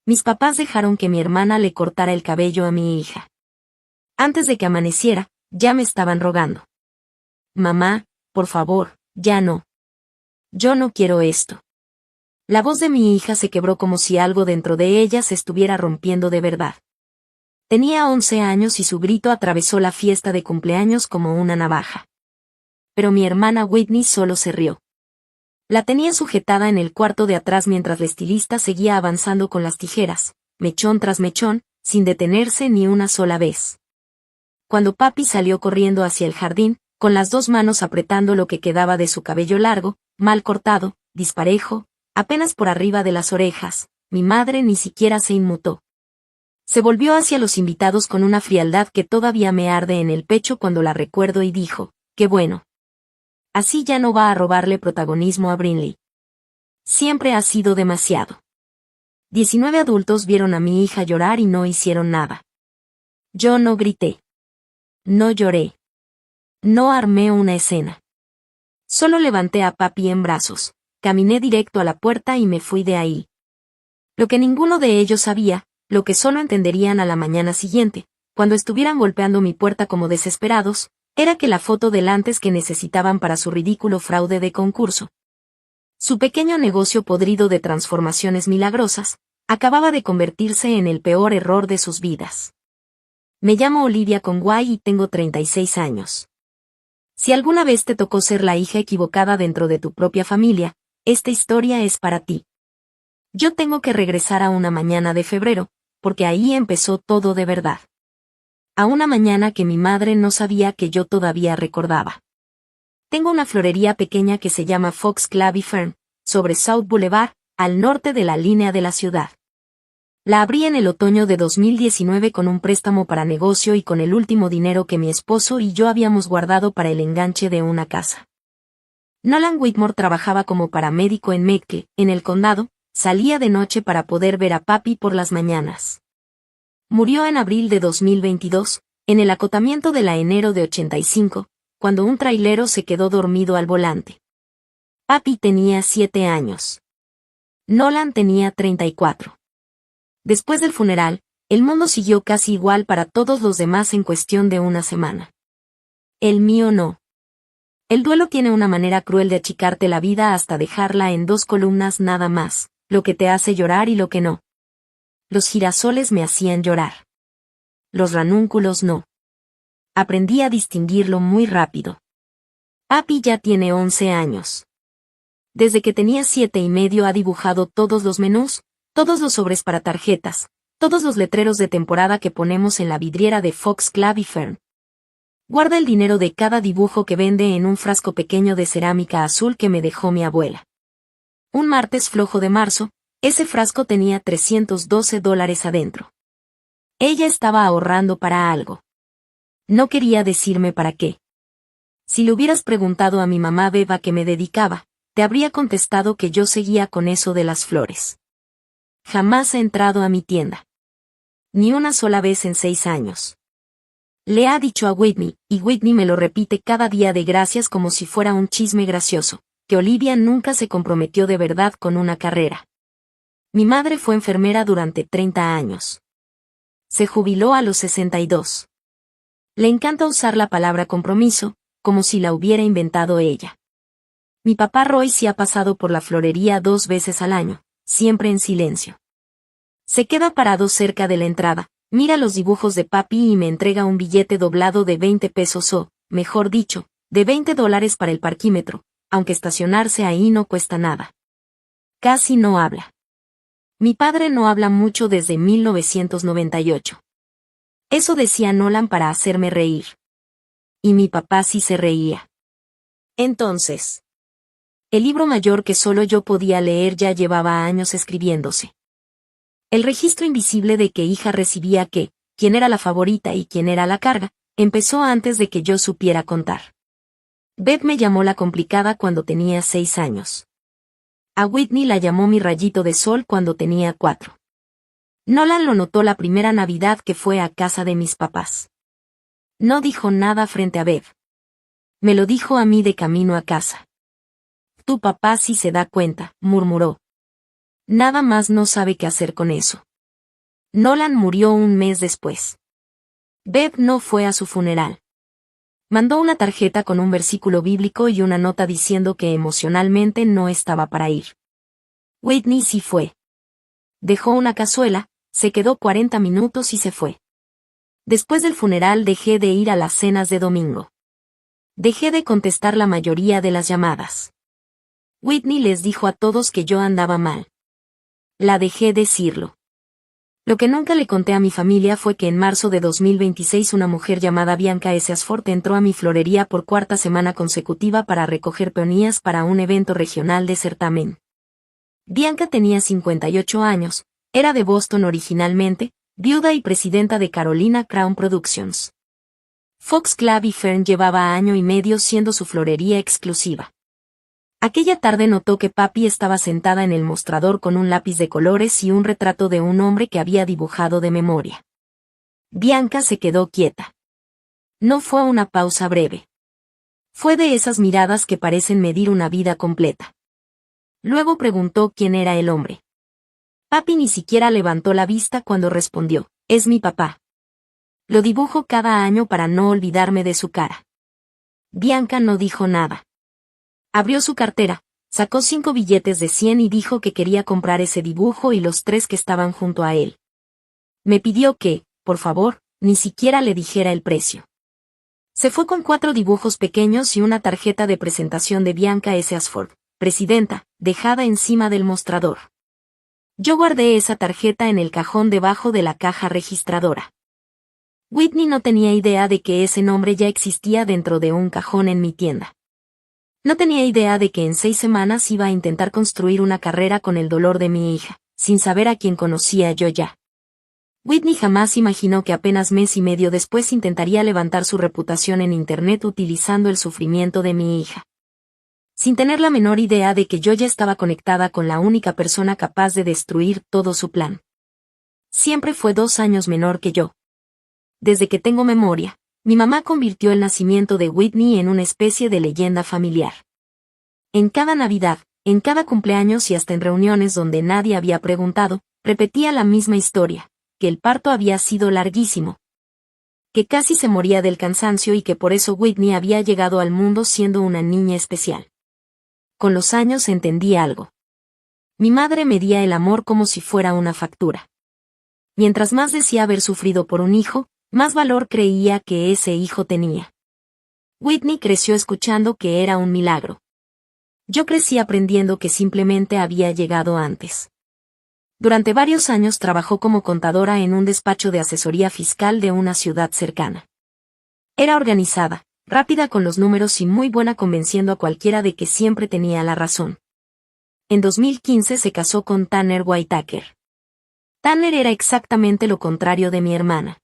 Mis papás dejaron que mi hermana le cortara el cabello a mi hija. Antes de que amaneciera, ya me estaban rogando. Mamá, por favor, ya no. Yo no quiero esto. La voz de mi hija se quebró como si algo dentro de ella se estuviera rompiendo de verdad. Tenía 11 años y su grito atravesó la fiesta de cumpleaños como una navaja. Pero mi hermana Whitney solo se rió. La tenía sujetada en el cuarto de atrás mientras la estilista seguía avanzando con las tijeras, mechón tras mechón, sin detenerse ni una sola vez. Cuando papi salió corriendo hacia el jardín, con las dos manos apretando lo que quedaba de su cabello largo, mal cortado, disparejo, apenas por arriba de las orejas, mi madre ni siquiera se inmutó. Se volvió hacia los invitados con una frialdad que todavía me arde en el pecho cuando la recuerdo y dijo, qué bueno. Así ya no va a robarle protagonismo a Brinley. Siempre ha sido demasiado. 19 adultos vieron a mi hija llorar y no hicieron nada. Yo no grité. No lloré. No armé una escena. Solo levanté a papi en brazos, caminé directo a la puerta y me fui de ahí. Lo que ninguno de ellos sabía, lo que solo entenderían a la mañana siguiente, cuando estuvieran golpeando mi puerta como desesperados, era que la foto del antes que necesitaban para su ridículo fraude de concurso. Su pequeño negocio podrido de transformaciones milagrosas, acababa de convertirse en el peor error de sus vidas. Me llamo Olivia Conway y tengo 36 años. Si alguna vez te tocó ser la hija equivocada dentro de tu propia familia, esta historia es para ti. Yo tengo que regresar a una mañana de febrero, porque ahí empezó todo de verdad. A una mañana que mi madre no sabía que yo todavía recordaba. Tengo una florería pequeña que se llama Fox Club y Fern, sobre South Boulevard, al norte de la línea de la ciudad. La abrí en el otoño de 2019 con un préstamo para negocio y con el último dinero que mi esposo y yo habíamos guardado para el enganche de una casa. Nolan Whitmore trabajaba como paramédico en Metcalfe, en el condado, salía de noche para poder ver a papi por las mañanas. Murió en abril de 2022, en el acotamiento de la enero de 85, cuando un trailero se quedó dormido al volante. Papi tenía 7 años. Nolan tenía 34. Después del funeral, el mundo siguió casi igual para todos los demás en cuestión de una semana. El mío no. El duelo tiene una manera cruel de achicarte la vida hasta dejarla en 2 columnas nada más, lo que te hace llorar y lo que no. Los girasoles me hacían llorar. Los ranúnculos no. Aprendí a distinguirlo muy rápido. Papi ya tiene 11 años. Desde que tenía 7 y medio ha dibujado todos los menús, todos los sobres para tarjetas, todos los letreros de temporada que ponemos en la vidriera de Fox Club y Fern. Guarda el dinero de cada dibujo que vende en un frasco pequeño de cerámica azul que me dejó mi abuela. Un martes flojo de marzo, ese frasco tenía $312 adentro. Ella estaba ahorrando para algo. No quería decirme para qué. Si le hubieras preguntado a mi mamá Beba a qué me dedicaba, te habría contestado que yo seguía con eso de las flores. Jamás he entrado a mi tienda. Ni una sola vez en 6 años. Le ha dicho a Whitney, y Whitney me lo repite cada día de gracias como si fuera un chisme gracioso, que Olivia nunca se comprometió de verdad con una carrera. Mi madre fue enfermera durante 30 años. Se jubiló a los 62. Le encanta usar la palabra compromiso, como si la hubiera inventado ella. Mi papá Roy sí ha pasado por la florería 2 veces al año, siempre en silencio. Se queda parado cerca de la entrada, mira los dibujos de papi y me entrega un billete doblado de 20 pesos o, mejor dicho, de $20 para el parquímetro, aunque estacionarse ahí no cuesta nada. Casi no habla. Mi padre no habla mucho desde 1998. Eso decía Nolan para hacerme reír. Y mi papá sí se reía. Entonces, el libro mayor que solo yo podía leer ya llevaba años escribiéndose. El registro invisible de qué hija recibía qué, quién era la favorita y quién era la carga, empezó antes de que yo supiera contar. Beth me llamó la complicada cuando tenía 6 años. A Whitney la llamó mi rayito de sol cuando tenía 4. Nolan lo notó la primera Navidad que fue a casa de mis papás. No dijo nada frente a Beth. Me lo dijo a mí de camino a casa. Tu papá sí se da cuenta, murmuró. Nada más no sabe qué hacer con eso. Nolan murió un mes después. Bev no fue a su funeral. Mandó una tarjeta con un versículo bíblico y una nota diciendo que emocionalmente no estaba para ir. Whitney sí fue. Dejó una cazuela, se quedó 40 minutos y se fue. Después del funeral dejé de ir a las cenas de domingo. Dejé de contestar la mayoría de las llamadas. Whitney les dijo a todos que yo andaba mal. La dejé decirlo. Lo que nunca le conté a mi familia fue que en marzo de 2026 una mujer llamada Bianca S. Ashford entró a mi florería por cuarta semana consecutiva para recoger peonías para un evento regional de certamen. Bianca tenía 58 años, era de Boston originalmente, viuda y presidenta de Carolina Crown Productions. Fox Club y Fern llevaba año y medio siendo su florería exclusiva. Aquella tarde notó que papi estaba sentada en el mostrador con un lápiz de colores y un retrato de un hombre que había dibujado de memoria. Bianca se quedó quieta. No fue una pausa breve. Fue de esas miradas que parecen medir una vida completa. Luego preguntó quién era el hombre. Papi ni siquiera levantó la vista cuando respondió, es mi papá. Lo dibujo cada año para no olvidarme de su cara. Bianca no dijo nada. Abrió su cartera, sacó 5 billetes de 100 y dijo que quería comprar ese dibujo y los 3 que estaban junto a él. Me pidió que, por favor, ni siquiera le dijera el precio. Se fue con 4 dibujos pequeños y una tarjeta de presentación de Bianca S. Ashford, presidenta, dejada encima del mostrador. Yo guardé esa tarjeta en el cajón debajo de la caja registradora. Whitney no tenía idea de que ese nombre ya existía dentro de un cajón en mi tienda. No tenía idea de que en 6 semanas iba a intentar construir una carrera con el dolor de mi hija, sin saber a quién conocía yo ya. Whitney jamás imaginó que apenas mes y medio después intentaría levantar su reputación en Internet utilizando el sufrimiento de mi hija. Sin tener la menor idea de que yo ya estaba conectada con la única persona capaz de destruir todo su plan. Siempre fue 2 años menor que yo. Desde que tengo memoria, mi mamá convirtió el nacimiento de Whitney en una especie de leyenda familiar. En cada Navidad, en cada cumpleaños y hasta en reuniones donde nadie había preguntado, repetía la misma historia, que el parto había sido larguísimo, que casi se moría del cansancio y que por eso Whitney había llegado al mundo siendo una niña especial. Con los años entendí algo. Mi madre medía el amor como si fuera una factura. Mientras más decía haber sufrido por un hijo, más valor creía que ese hijo tenía. Whitney creció escuchando que era un milagro. Yo crecí aprendiendo que simplemente había llegado antes. Durante varios años trabajó como contadora en un despacho de asesoría fiscal de una ciudad cercana. Era organizada, rápida con los números y muy buena convenciendo a cualquiera de que siempre tenía la razón. En 2015 se casó con Tanner Whitaker. Tanner era exactamente lo contrario de mi hermana.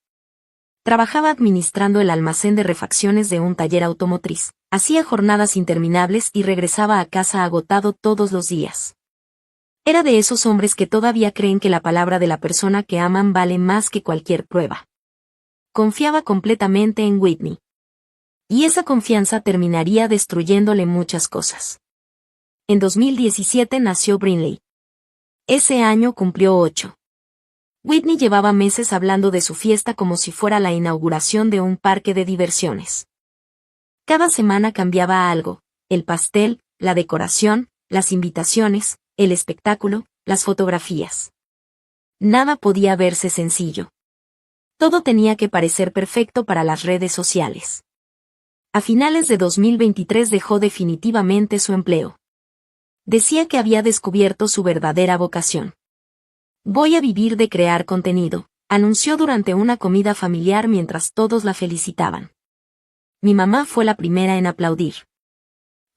Trabajaba administrando el almacén de refacciones de un taller automotriz, hacía jornadas interminables y regresaba a casa agotado todos los días. Era de esos hombres que todavía creen que la palabra de la persona que aman vale más que cualquier prueba. Confiaba completamente en Whitney. Y esa confianza terminaría destruyéndole muchas cosas. En 2017 nació Brinley. Ese año cumplió 8. Whitney llevaba meses hablando de su fiesta como si fuera la inauguración de un parque de diversiones. Cada semana cambiaba algo, el pastel, la decoración, las invitaciones, el espectáculo, las fotografías. Nada podía verse sencillo. Todo tenía que parecer perfecto para las redes sociales. A finales de 2023 dejó definitivamente su empleo. Decía que había descubierto su verdadera vocación. Voy a vivir de crear contenido, anunció durante una comida familiar mientras todos la felicitaban. Mi mamá fue la primera en aplaudir.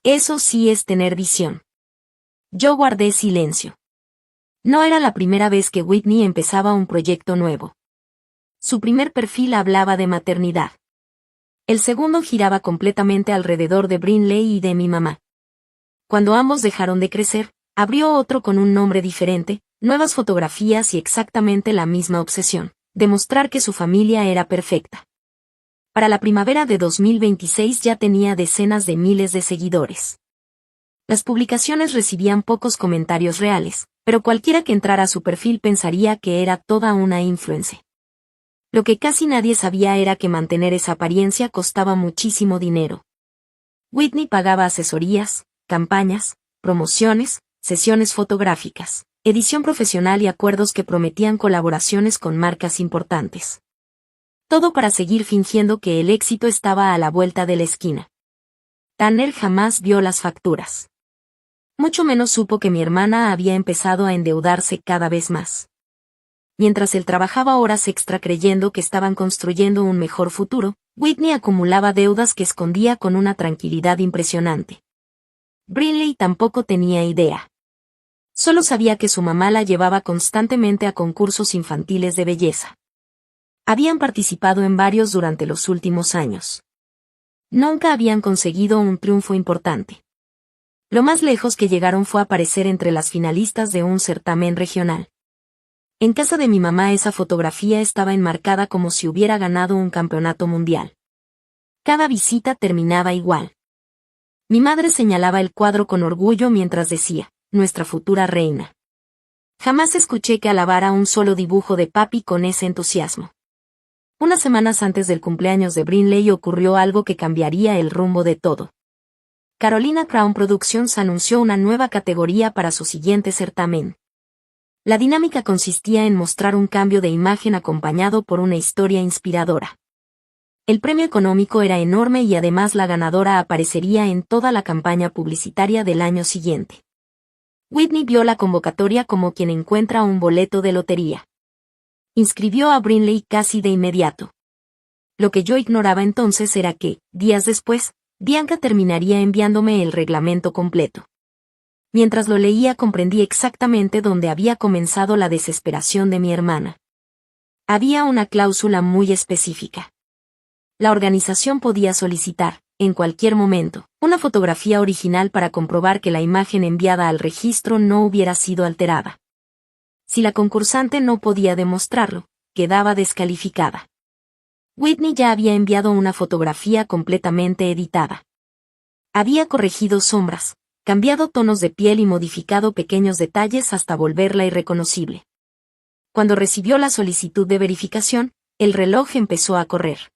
Eso sí es tener visión. Yo guardé silencio. No era la primera vez que Whitney empezaba un proyecto nuevo. Su primer perfil hablaba de maternidad. El segundo giraba completamente alrededor de Brinley y de mi mamá. Cuando ambos dejaron de crecer, abrió otro con un nombre diferente, nuevas fotografías y exactamente la misma obsesión, demostrar que su familia era perfecta. Para la primavera de 2026 ya tenía decenas de miles de seguidores. Las publicaciones recibían pocos comentarios reales, Pero cualquiera que entrara a su perfil pensaría que era toda una influencer. Lo que casi nadie sabía era que mantener esa apariencia costaba muchísimo dinero. Whitney pagaba asesorías, campañas, promociones, sesiones fotográficas, edición profesional y acuerdos que prometían colaboraciones con marcas importantes. Todo para seguir fingiendo que el éxito estaba a la vuelta de la esquina. Tanner jamás vio las facturas. Mucho menos supo que mi hermana había empezado a endeudarse cada vez más. Mientras él trabajaba horas extra creyendo que estaban construyendo un mejor futuro, Whitney acumulaba deudas que escondía con una tranquilidad impresionante. Brinley tampoco tenía idea. Solo sabía que su mamá la llevaba constantemente a concursos infantiles de belleza. Habían participado en varios durante los últimos años. Nunca habían conseguido un triunfo importante. Lo más lejos que llegaron fue aparecer entre las finalistas de un certamen regional. En casa de mi mamá esa fotografía estaba enmarcada como si hubiera ganado un campeonato mundial. Cada visita terminaba igual. Mi madre señalaba el cuadro con orgullo mientras decía, nuestra futura reina. Jamás escuché que alabara un solo dibujo de papi con ese entusiasmo. Unas semanas antes del cumpleaños de Brinley ocurrió algo que cambiaría el rumbo de todo. Carolina Crown Productions anunció una nueva categoría para su siguiente certamen. La dinámica consistía en mostrar un cambio de imagen acompañado por una historia inspiradora. El premio económico era enorme y además la ganadora aparecería en toda la campaña publicitaria del año siguiente. Whitney vio la convocatoria como quien encuentra un boleto de lotería. Inscribió a Brinley casi de inmediato. Lo que yo ignoraba entonces era que, días después, Bianca terminaría enviándome el reglamento completo. Mientras lo leía comprendí exactamente dónde había comenzado la desesperación de mi hermana. Había una cláusula muy específica. La organización podía solicitar, en cualquier momento, una fotografía original para comprobar que la imagen enviada al registro no hubiera sido alterada. Si la concursante no podía demostrarlo, quedaba descalificada. Whitney ya había enviado una fotografía completamente editada. Había corregido sombras, cambiado tonos de piel y modificado pequeños detalles hasta volverla irreconocible. Cuando recibió la solicitud de verificación, el reloj empezó a correr.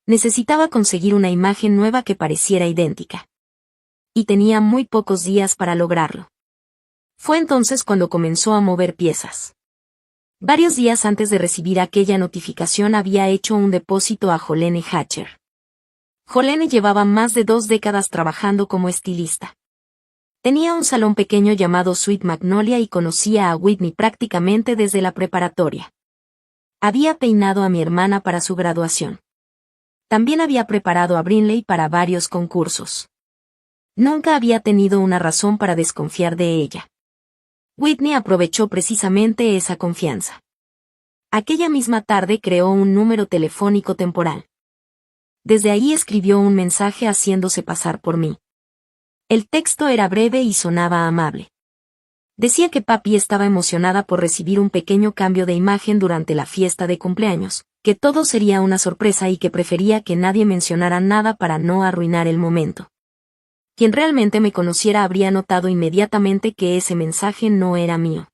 Necesitaba conseguir una imagen nueva que pareciera idéntica. Y tenía muy pocos días para lograrlo. Fue entonces cuando comenzó a mover piezas. Varios días antes de recibir aquella notificación había hecho un depósito a Jolene Hatcher. Jolene llevaba más de 2 décadas trabajando como estilista. Tenía un salón pequeño llamado Sweet Magnolia y conocía a Whitney prácticamente desde la preparatoria. Había peinado a mi hermana para su graduación. También había preparado a Brinley para varios concursos. Nunca había tenido una razón para desconfiar de ella. Whitney aprovechó precisamente esa confianza. Aquella misma tarde creó un número telefónico temporal. Desde ahí escribió un mensaje haciéndose pasar por mí. El texto era breve y sonaba amable. Decía que papi estaba emocionada por recibir un pequeño cambio de imagen durante la fiesta de cumpleaños, que todo sería una sorpresa y que prefería que nadie mencionara nada para no arruinar el momento. Quien realmente me conociera habría notado inmediatamente que ese mensaje no era mío.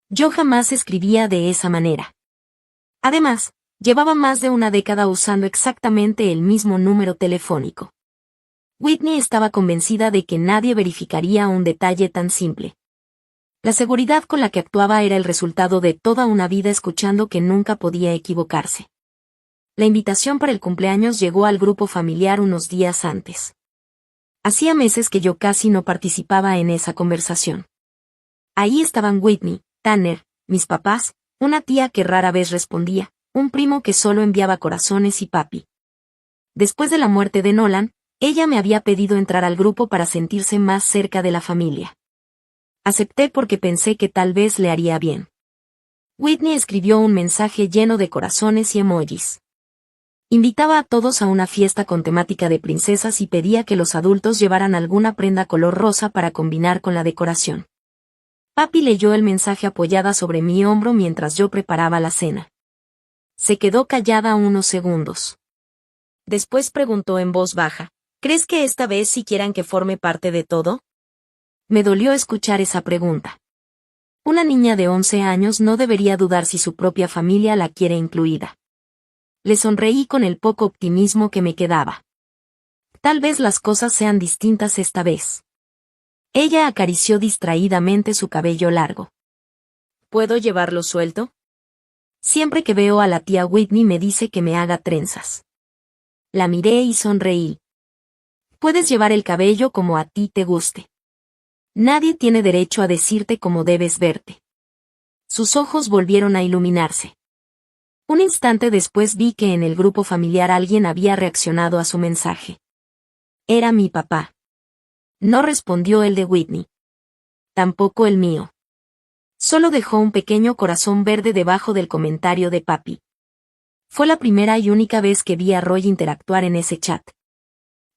Yo jamás escribía de esa manera. Además, llevaba más de una década usando exactamente el mismo número telefónico. Whitney estaba convencida de que nadie verificaría un detalle tan simple. La seguridad con la que actuaba era el resultado de toda una vida escuchando que nunca podía equivocarse. La invitación para el cumpleaños llegó al grupo familiar unos días antes. Hacía meses que yo casi no participaba en esa conversación. Ahí estaban Whitney, Tanner, mis papás, una tía que rara vez respondía, un primo que solo enviaba corazones y papi. Después de la muerte de Nolan, ella me había pedido entrar al grupo para sentirse más cerca de la familia. Acepté porque pensé que tal vez le haría bien. Whitney escribió un mensaje lleno de corazones y emojis. Invitaba a todos a una fiesta con temática de princesas y pedía que los adultos llevaran alguna prenda color rosa para combinar con la decoración. Papi leyó el mensaje apoyada sobre mi hombro mientras yo preparaba la cena. Se quedó callada unos segundos. Después preguntó en voz baja, ¿crees que esta vez sí quieran que forme parte de todo? Me dolió escuchar esa pregunta. Una niña de 11 años no debería dudar si su propia familia la quiere incluida. Le sonreí con el poco optimismo que me quedaba. Tal vez las cosas sean distintas esta vez. Ella acarició distraídamente su cabello largo. ¿Puedo llevarlo suelto? Siempre que veo a la tía Whitney me dice que me haga trenzas. La miré y sonreí. Puedes llevar el cabello como a ti te guste. Nadie tiene derecho a decirte cómo debes verte. Sus ojos volvieron a iluminarse. Un instante después vi que en el grupo familiar alguien había reaccionado a su mensaje. Era mi papá. No respondió el de Whitney. Tampoco el mío. Solo dejó un pequeño corazón verde debajo del comentario de papi. Fue la primera y única vez que vi a Roy interactuar en ese chat.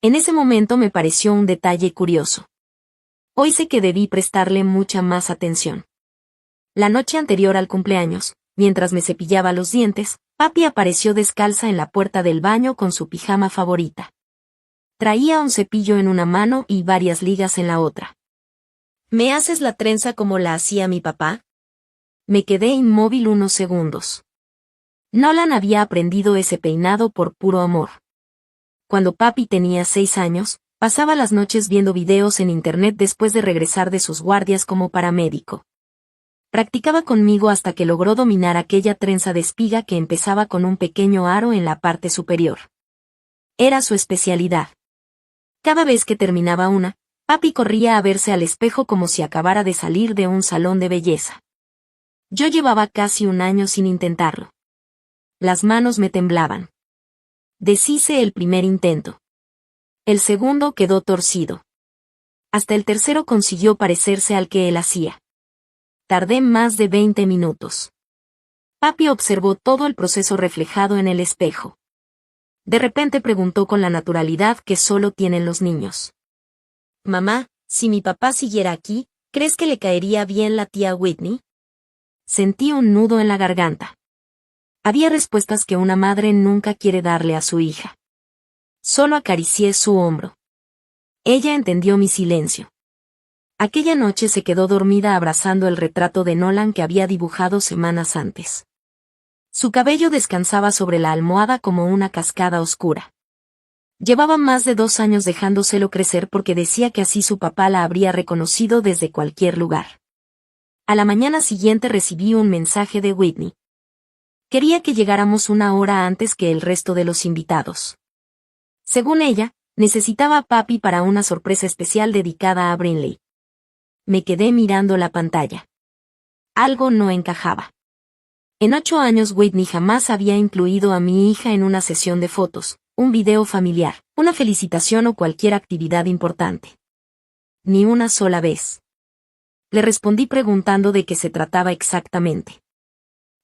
En ese momento me pareció un detalle curioso. Hoy sé que debí prestarle mucha más atención. La noche anterior al cumpleaños, mientras me cepillaba los dientes, papi apareció descalza en la puerta del baño con su pijama favorita. Traía un cepillo en una mano y varias ligas en la otra. ¿Me haces la trenza como la hacía mi papá? Me quedé inmóvil unos segundos. Nolan había aprendido ese peinado por puro amor. Cuando papi tenía 6 años, pasaba las noches viendo videos en internet después de regresar de sus guardias como paramédico. Practicaba conmigo hasta que logró dominar aquella trenza de espiga que empezaba con un pequeño aro en la parte superior. Era su especialidad. Cada vez que terminaba una, papi corría a verse al espejo como si acabara de salir de un salón de belleza. Yo llevaba casi un año sin intentarlo. Las manos me temblaban. Deshice el primer intento. El segundo quedó torcido. Hasta el tercero consiguió parecerse al que él hacía. Tardé más de 20 minutos. Papi observó todo el proceso reflejado en el espejo. De repente preguntó con la naturalidad que solo tienen los niños. Mamá, si mi papá siguiera aquí, ¿crees que le caería bien la tía Whitney? Sentí un nudo en la garganta. Había respuestas que una madre nunca quiere darle a su hija. Solo acaricié su hombro. Ella entendió mi silencio. Aquella noche se quedó dormida abrazando el retrato de Nolan que había dibujado semanas antes. Su cabello descansaba sobre la almohada como una cascada oscura. Llevaba más de 2 años dejándoselo crecer porque decía que así su papá la habría reconocido desde cualquier lugar. A la mañana siguiente recibí un mensaje de Whitney. Quería que llegáramos 1 hora antes que el resto de los invitados. Según ella, necesitaba a papi para una sorpresa especial dedicada a Brinley. Me quedé mirando la pantalla. Algo no encajaba. En 8 años Whitney jamás había incluido a mi hija en una sesión de fotos, un video familiar, una felicitación o cualquier actividad importante. Ni una sola vez. Le respondí preguntando de qué se trataba exactamente.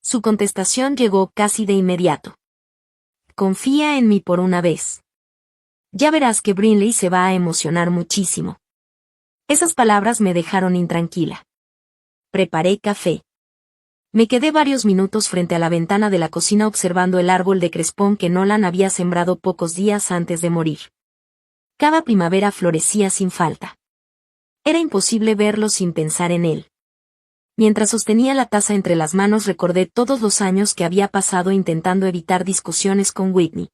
Su contestación llegó casi de inmediato. Confía en mí por una vez. Ya verás que Brinley se va a emocionar muchísimo. Esas palabras me dejaron intranquila. Preparé café. Me quedé varios minutos frente a la ventana de la cocina observando el árbol de crespón que Nolan había sembrado pocos días antes de morir. Cada primavera florecía sin falta. Era imposible verlo sin pensar en él. Mientras sostenía la taza entre las manos recordé todos los años que había pasado intentando evitar discusiones con Whitney.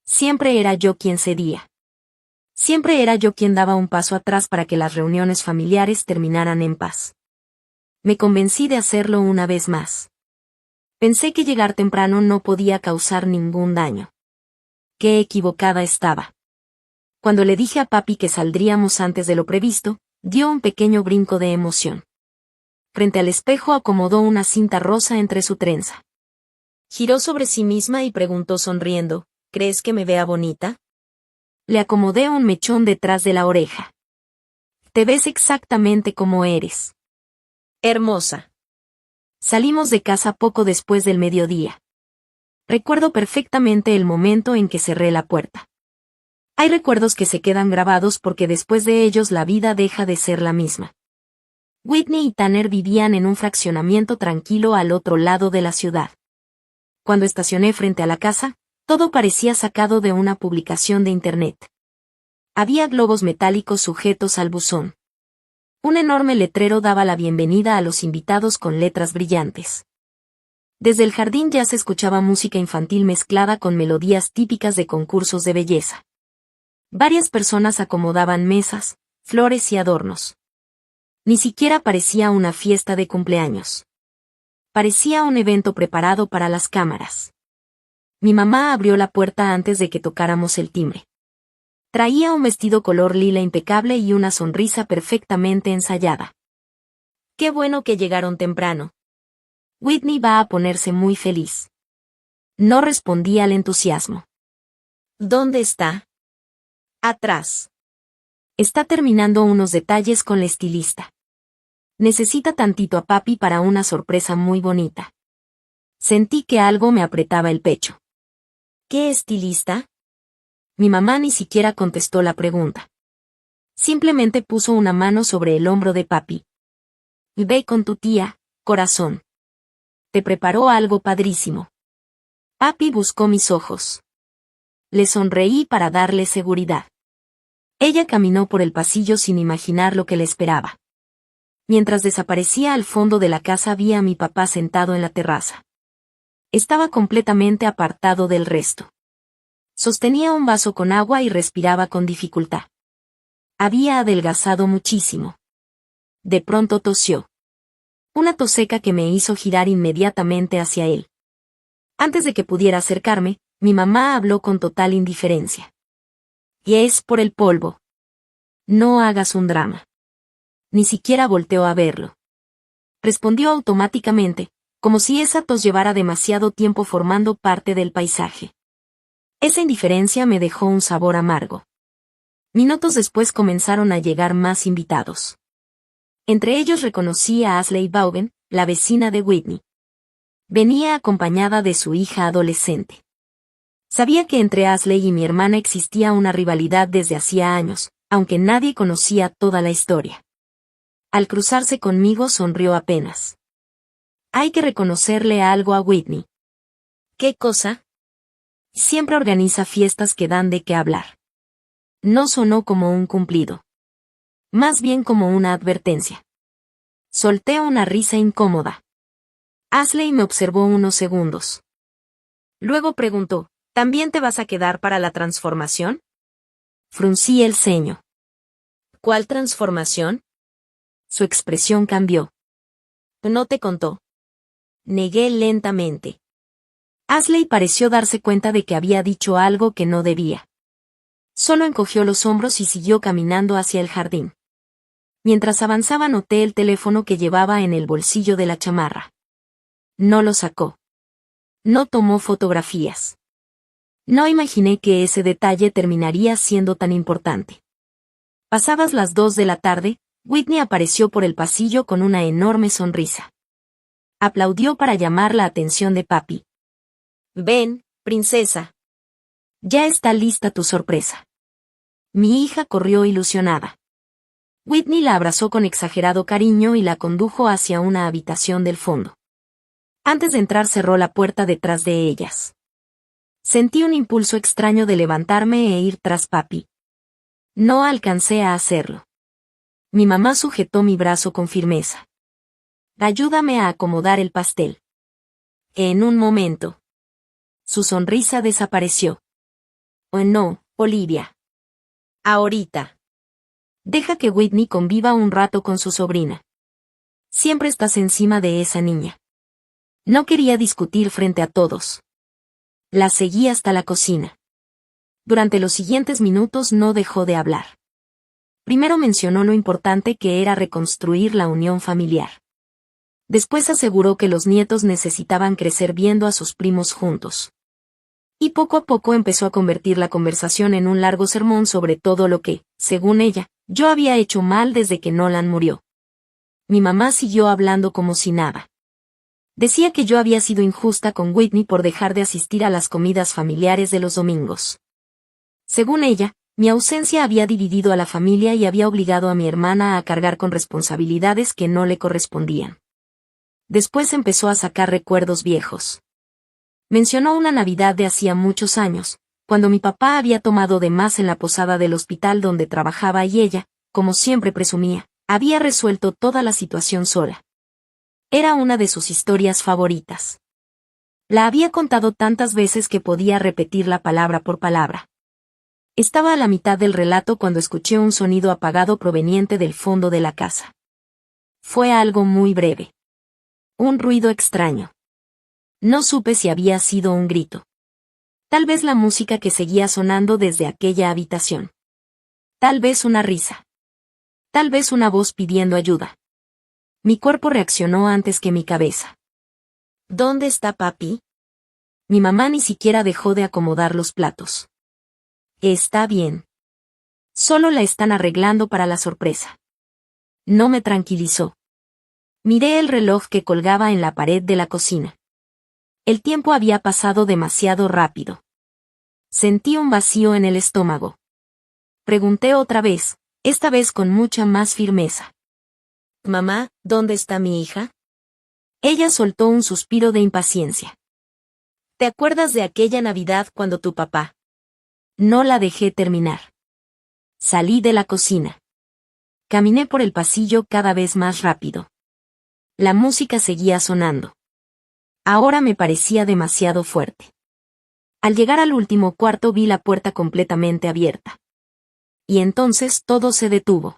Siempre era yo quien cedía. Siempre era yo quien daba un paso atrás para que las reuniones familiares terminaran en paz. Me convencí de hacerlo una vez más. Pensé que llegar temprano no podía causar ningún daño. Qué equivocada estaba. Cuando le dije a papi que saldríamos antes de lo previsto, dio un pequeño brinco de emoción. Frente al espejo acomodó una cinta rosa entre su trenza. Giró sobre sí misma y preguntó sonriendo, ¿crees que me vea bonita? Le acomodé un mechón detrás de la oreja. Te ves exactamente como eres. Hermosa. Salimos de casa poco después del mediodía. Recuerdo perfectamente el momento en que cerré la puerta. Hay recuerdos que se quedan grabados porque después de ellos la vida deja de ser la misma. Whitney y Tanner vivían en un fraccionamiento tranquilo al otro lado de la ciudad. Cuando estacioné frente a la casa, todo parecía sacado de una publicación de internet. Había globos metálicos sujetos al buzón. Un enorme letrero daba la bienvenida a los invitados con letras brillantes. Desde el jardín ya se escuchaba música infantil mezclada con melodías típicas de concursos de belleza. Varias personas acomodaban mesas, flores y adornos. Ni siquiera parecía una fiesta de cumpleaños. Parecía un evento preparado para las cámaras. Mi mamá abrió la puerta antes de que tocáramos el timbre. Traía un vestido color lila impecable y una sonrisa perfectamente ensayada. Qué bueno que llegaron temprano. Whitney va a ponerse muy feliz. No respondí al entusiasmo. ¿Dónde está? Atrás. Está terminando unos detalles con la estilista. Necesita tantito a papi para una sorpresa muy bonita. Sentí que algo me apretaba el pecho. ¿Qué estilista? Mi mamá ni siquiera contestó la pregunta. Simplemente puso una mano sobre el hombro de papi. Ve con tu tía, corazón. Te preparó algo padrísimo. Papi buscó mis ojos. Le sonreí para darle seguridad. Ella caminó por el pasillo sin imaginar lo que le esperaba. Mientras desaparecía al fondo de la casa vi a mi papá sentado en la terraza. Estaba completamente apartado del resto. Sostenía un vaso con agua y respiraba con dificultad. Había adelgazado muchísimo. De pronto tosió. Una tos seca que me hizo girar inmediatamente hacia él. Antes de que pudiera acercarme, mi mamá habló con total indiferencia. Y es por el polvo. No hagas un drama. Ni siquiera volteó a verlo. Respondió automáticamente, como si esa tos llevara demasiado tiempo formando parte del paisaje. Esa indiferencia me dejó un sabor amargo. Minutos después comenzaron a llegar más invitados. Entre ellos reconocí a Ashley Vaughan, la vecina de Whitney. Venía acompañada de su hija adolescente. Sabía que entre Ashley y mi hermana existía una rivalidad desde hacía años, aunque nadie conocía toda la historia. Al cruzarse conmigo sonrió apenas. Hay que reconocerle algo a Whitney. ¿Qué cosa? Siempre organiza fiestas que dan de qué hablar. No sonó como un cumplido. Más bien como una advertencia. Solté una risa incómoda. Ashley me observó unos segundos. Luego preguntó, ¿también te vas a quedar para la transformación? Fruncí el ceño. ¿Cuál transformación? Su expresión cambió. ¿No te contó? Negué lentamente. Ashley pareció darse cuenta de que había dicho algo que no debía. Solo encogió los hombros y siguió caminando hacia el jardín. Mientras avanzaba noté el teléfono que llevaba en el bolsillo de la chamarra. No lo sacó. No tomó fotografías. No imaginé que ese detalle terminaría siendo tan importante. Pasadas las 2 de la tarde, Whitney apareció por el pasillo con una enorme sonrisa. Aplaudió para llamar la atención de papi. Ven, princesa. Ya está lista tu sorpresa. Mi hija corrió ilusionada. Whitney la abrazó con exagerado cariño y la condujo hacia una habitación del fondo. Antes de entrar cerró la puerta detrás de ellas. Sentí un impulso extraño de levantarme e ir tras papi. No alcancé a hacerlo. Mi mamá sujetó mi brazo con firmeza. Ayúdame a acomodar el pastel. En un momento. Su sonrisa desapareció. Oh no, Olivia. Ahorita. Deja que Whitney conviva un rato con su sobrina. Siempre estás encima de esa niña. No quería discutir frente a todos. La seguí hasta la cocina. Durante los siguientes minutos no dejó de hablar. Primero mencionó lo importante que era reconstruir la unión familiar. Después aseguró que los nietos necesitaban crecer viendo a sus primos juntos. Y poco a poco empezó a convertir la conversación en un largo sermón sobre todo lo que, según ella, yo había hecho mal desde que Nolan murió. Mi mamá siguió hablando como si nada. Decía que yo había sido injusta con Whitney por dejar de asistir a las comidas familiares de los domingos. Según ella, mi ausencia había dividido a la familia y había obligado a mi hermana a cargar con responsabilidades que no le correspondían. Después empezó a sacar recuerdos viejos. Mencionó una Navidad de hacía muchos años, cuando mi papá había tomado de más en la posada del hospital donde trabajaba y ella, como siempre presumía, Había resuelto toda la situación sola. Era una de sus historias favoritas. La había contado tantas veces que podía repetirla palabra por palabra. Estaba a la mitad del relato cuando escuché un sonido apagado proveniente del fondo de la casa. Fue algo muy breve. Un ruido extraño. No supe si había sido un grito. Tal vez la música que seguía sonando desde aquella habitación. Tal vez una risa. Tal vez una voz pidiendo ayuda. Mi cuerpo reaccionó antes que mi cabeza. ¿Dónde está papi? Mi mamá ni siquiera dejó de acomodar los platos. Está bien. Solo la están arreglando para la sorpresa. No me tranquilizó. Miré el reloj que colgaba en la pared de la cocina. El tiempo había pasado demasiado rápido. Sentí un vacío en el estómago. Pregunté otra vez, esta vez con mucha más firmeza. Mamá, ¿dónde está mi hija? Ella soltó un suspiro de impaciencia. ¿Te acuerdas de aquella Navidad cuando tu papá? No la dejé terminar. Salí de la cocina. Caminé por el pasillo cada vez más rápido. La música seguía sonando. Ahora me parecía demasiado fuerte. Al llegar al último cuarto vi la puerta completamente abierta. Y entonces todo se detuvo.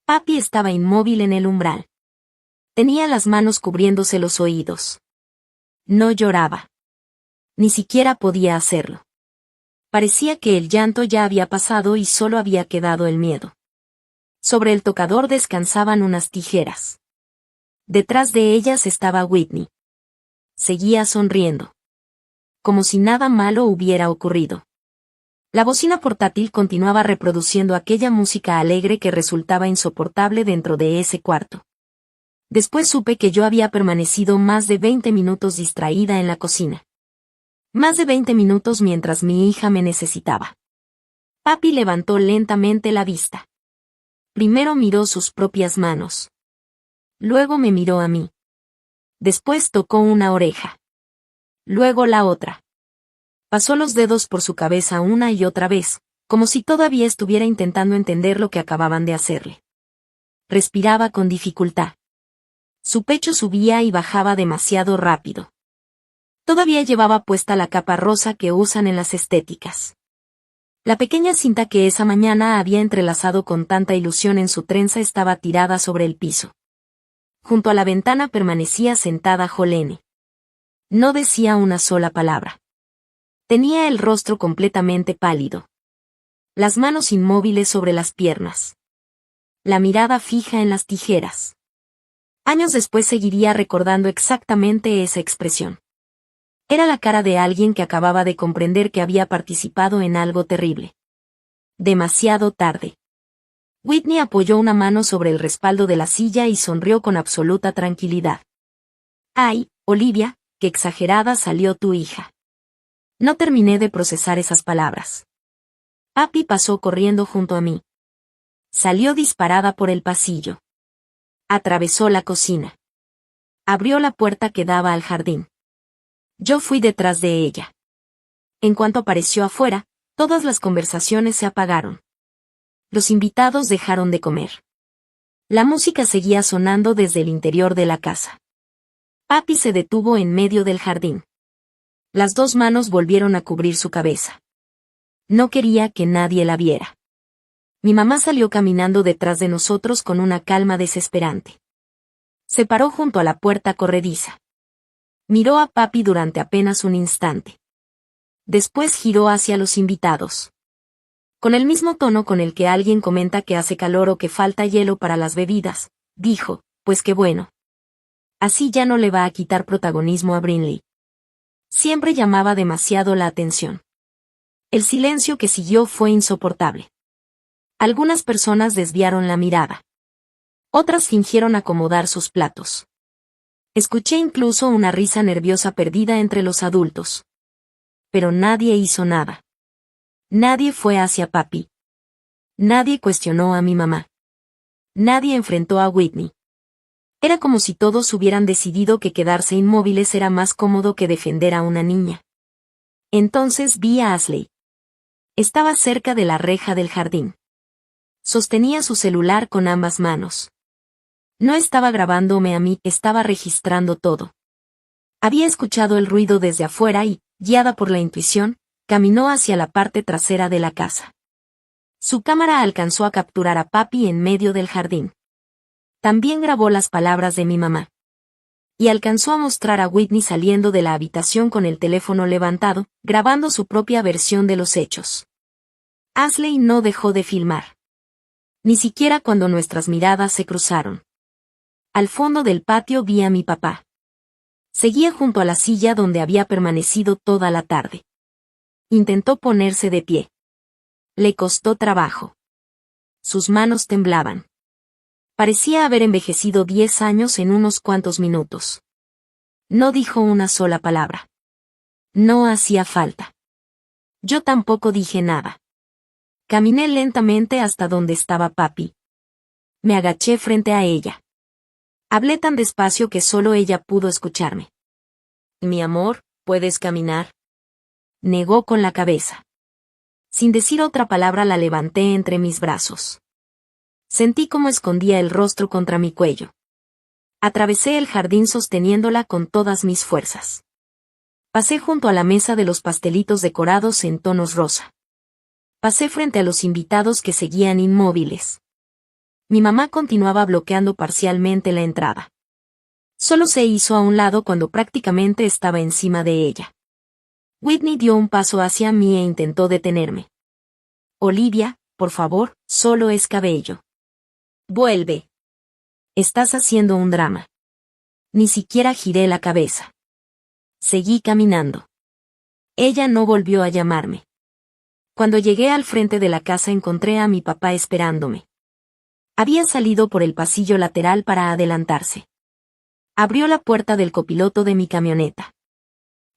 Papi estaba inmóvil en el umbral. Tenía las manos cubriéndose los oídos. No lloraba. Ni siquiera podía hacerlo. Parecía que el llanto ya había pasado y solo había quedado el miedo. Sobre el tocador descansaban unas tijeras. Detrás de ellas estaba Whitney. Seguía sonriendo. Como si nada malo hubiera ocurrido. La bocina portátil continuaba reproduciendo aquella música alegre que resultaba insoportable dentro de ese cuarto. Después supe que yo había permanecido más de 20 minutos distraída en la cocina. Más de 20 minutos mientras mi hija me necesitaba. Papi levantó lentamente la vista. Primero miró sus propias manos. Luego me miró a mí. Después tocó una oreja. Luego la otra. Pasó los dedos por su cabeza una y otra vez, como si todavía estuviera intentando entender lo que acababan de hacerle. Respiraba con dificultad. Su pecho subía y bajaba demasiado rápido. Todavía llevaba puesta la capa rosa que usan en las estéticas. La pequeña cinta que esa mañana había entrelazado con tanta ilusión en su trenza estaba tirada sobre el piso. Junto a la ventana permanecía sentada Jolene. No decía una sola palabra. Tenía el rostro completamente pálido. Las manos inmóviles sobre las piernas. La mirada fija en las tijeras. Años después seguiría recordando exactamente esa expresión. Era la cara de alguien que acababa de comprender que había participado en algo terrible. Demasiado tarde. Whitney apoyó una mano sobre el respaldo de la silla y sonrió con absoluta tranquilidad. Ay, Olivia, qué exagerada salió tu hija. No terminé de procesar esas palabras. Papi pasó corriendo junto a mí. Salió disparada por el pasillo. Atravesó la cocina. Abrió la puerta que daba al jardín. Yo fui detrás de ella. En cuanto apareció afuera, todas las conversaciones se apagaron. Los invitados dejaron de comer. La música seguía sonando desde el interior de la casa. Papi se detuvo en medio del jardín. Las dos manos volvieron a cubrir su cabeza. No quería que nadie la viera. Mi mamá salió caminando detrás de nosotros con una calma desesperante. Se paró junto a la puerta corrediza. Miró a papi durante apenas un instante. Después giró hacia los invitados. Con el mismo tono con el que alguien comenta que hace calor o que falta hielo para las bebidas, dijo, pues qué bueno. Así ya no le va a quitar protagonismo a Brinley. Siempre llamaba demasiado la atención. El silencio que siguió fue insoportable. Algunas personas desviaron la mirada. Otras fingieron acomodar sus platos. Escuché incluso una risa nerviosa perdida entre los adultos. Pero nadie hizo nada. Nadie fue hacia papi. Nadie cuestionó a mi mamá. Nadie enfrentó a Whitney. Era como si todos hubieran decidido que quedarse inmóviles era más cómodo que defender a una niña. Entonces vi a Ashley. Estaba cerca de la reja del jardín. Sostenía su celular con ambas manos. No estaba grabándome a mí, estaba registrando todo. Había escuchado el ruido desde afuera y, guiada por la intuición, caminó hacia la parte trasera de la casa. Su cámara alcanzó a capturar a papi en medio del jardín. También grabó las palabras de mi mamá. Y alcanzó a mostrar a Whitney saliendo de la habitación con el teléfono levantado, grabando su propia versión de los hechos. Ashley no dejó de filmar. Ni siquiera cuando nuestras miradas se cruzaron. Al fondo del patio vi a mi papá. Seguía junto a la silla donde había permanecido toda la tarde. Intentó ponerse de pie. Le costó trabajo. Sus manos temblaban. Parecía haber envejecido 10 años en unos cuantos minutos. No dijo una sola palabra. No hacía falta. Yo tampoco dije nada. Caminé lentamente hasta donde estaba papi. Me agaché frente a ella. Hablé tan despacio que solo ella pudo escucharme. Mi amor, ¿puedes caminar? Negó con la cabeza. Sin decir otra palabra la levanté entre mis brazos. Sentí cómo escondía el rostro contra mi cuello. Atravesé el jardín sosteniéndola con todas mis fuerzas. Pasé junto a la mesa de los pastelitos decorados en tonos rosa. Pasé frente a los invitados que seguían inmóviles. Mi mamá continuaba bloqueando parcialmente la entrada. Solo se hizo a un lado cuando prácticamente estaba encima de ella. Whitney dio un paso hacia mí e intentó detenerme. Olivia, por favor, solo es cabello. Vuelve. Estás haciendo un drama. Ni siquiera giré la cabeza. Seguí caminando. Ella no volvió a llamarme. Cuando llegué al frente de la casa encontré a mi papá esperándome. Había salido por el pasillo lateral para adelantarse. Abrió la puerta del copiloto de mi camioneta.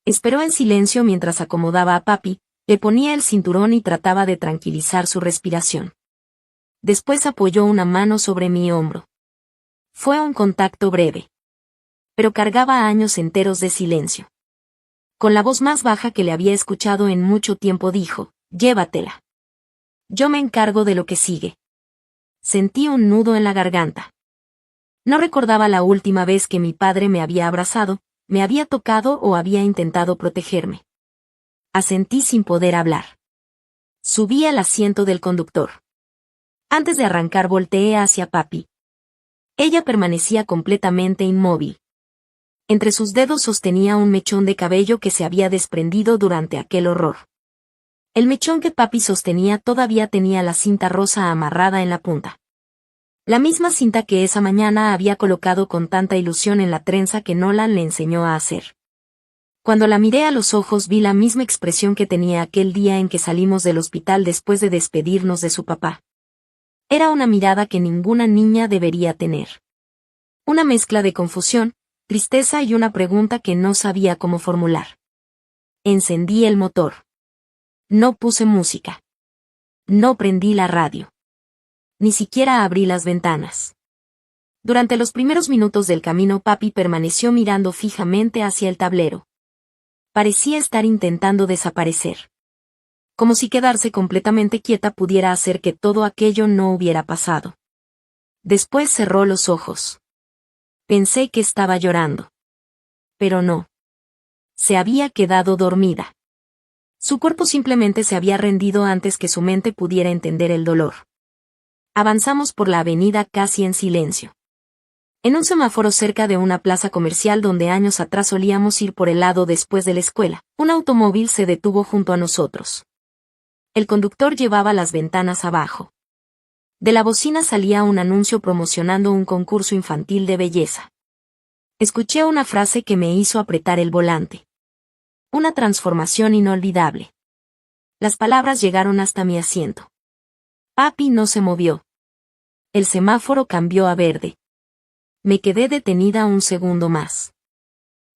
Esperó en silencio mientras acomodaba a papi, le ponía el cinturón y trataba de tranquilizar su respiración. Después apoyó una mano sobre mi hombro. Fue un contacto breve. Pero cargaba años enteros de silencio. Con la voz más baja que le había escuchado en mucho tiempo dijo, llévatela. Yo me encargo de lo que sigue. Sentí un nudo en la garganta. No recordaba la última vez que mi padre me había abrazado, me había tocado o había intentado protegerme. Asentí sin poder hablar. Subí al asiento del conductor. Antes de arrancar volteé hacia papi. Ella permanecía completamente inmóvil. Entre sus dedos sostenía un mechón de cabello que se había desprendido durante aquel horror. El mechón que papi sostenía todavía tenía la cinta rosa amarrada en la punta. La misma cinta que esa mañana había colocado con tanta ilusión en la trenza que Nolan le enseñó a hacer. Cuando la miré a los ojos vi la misma expresión que tenía aquel día en que salimos del hospital después de despedirnos de su papá. Era una mirada que ninguna niña debería tener. Una mezcla de confusión, tristeza y una pregunta que no sabía cómo formular. Encendí el motor. No puse música. No prendí la radio. Ni siquiera abrí las ventanas. Durante los primeros minutos del camino papi permaneció mirando fijamente hacia el tablero. Parecía estar intentando desaparecer. Como si quedarse completamente quieta pudiera hacer que todo aquello no hubiera pasado. Después cerró los ojos. Pensé que estaba llorando. Pero no. Se había quedado dormida. Su cuerpo simplemente se había rendido antes que su mente pudiera entender el dolor. Avanzamos por la avenida casi en silencio. En un semáforo cerca de una plaza comercial donde años atrás solíamos ir por el lado después de la escuela, un automóvil se detuvo junto a nosotros. El conductor llevaba las ventanas abajo. De la bocina salía un anuncio promocionando un concurso infantil de belleza. Escuché una frase que me hizo apretar el volante. Una transformación inolvidable. Las palabras llegaron hasta mi asiento. Papi no se movió. El semáforo cambió a verde. Me quedé detenida un segundo más.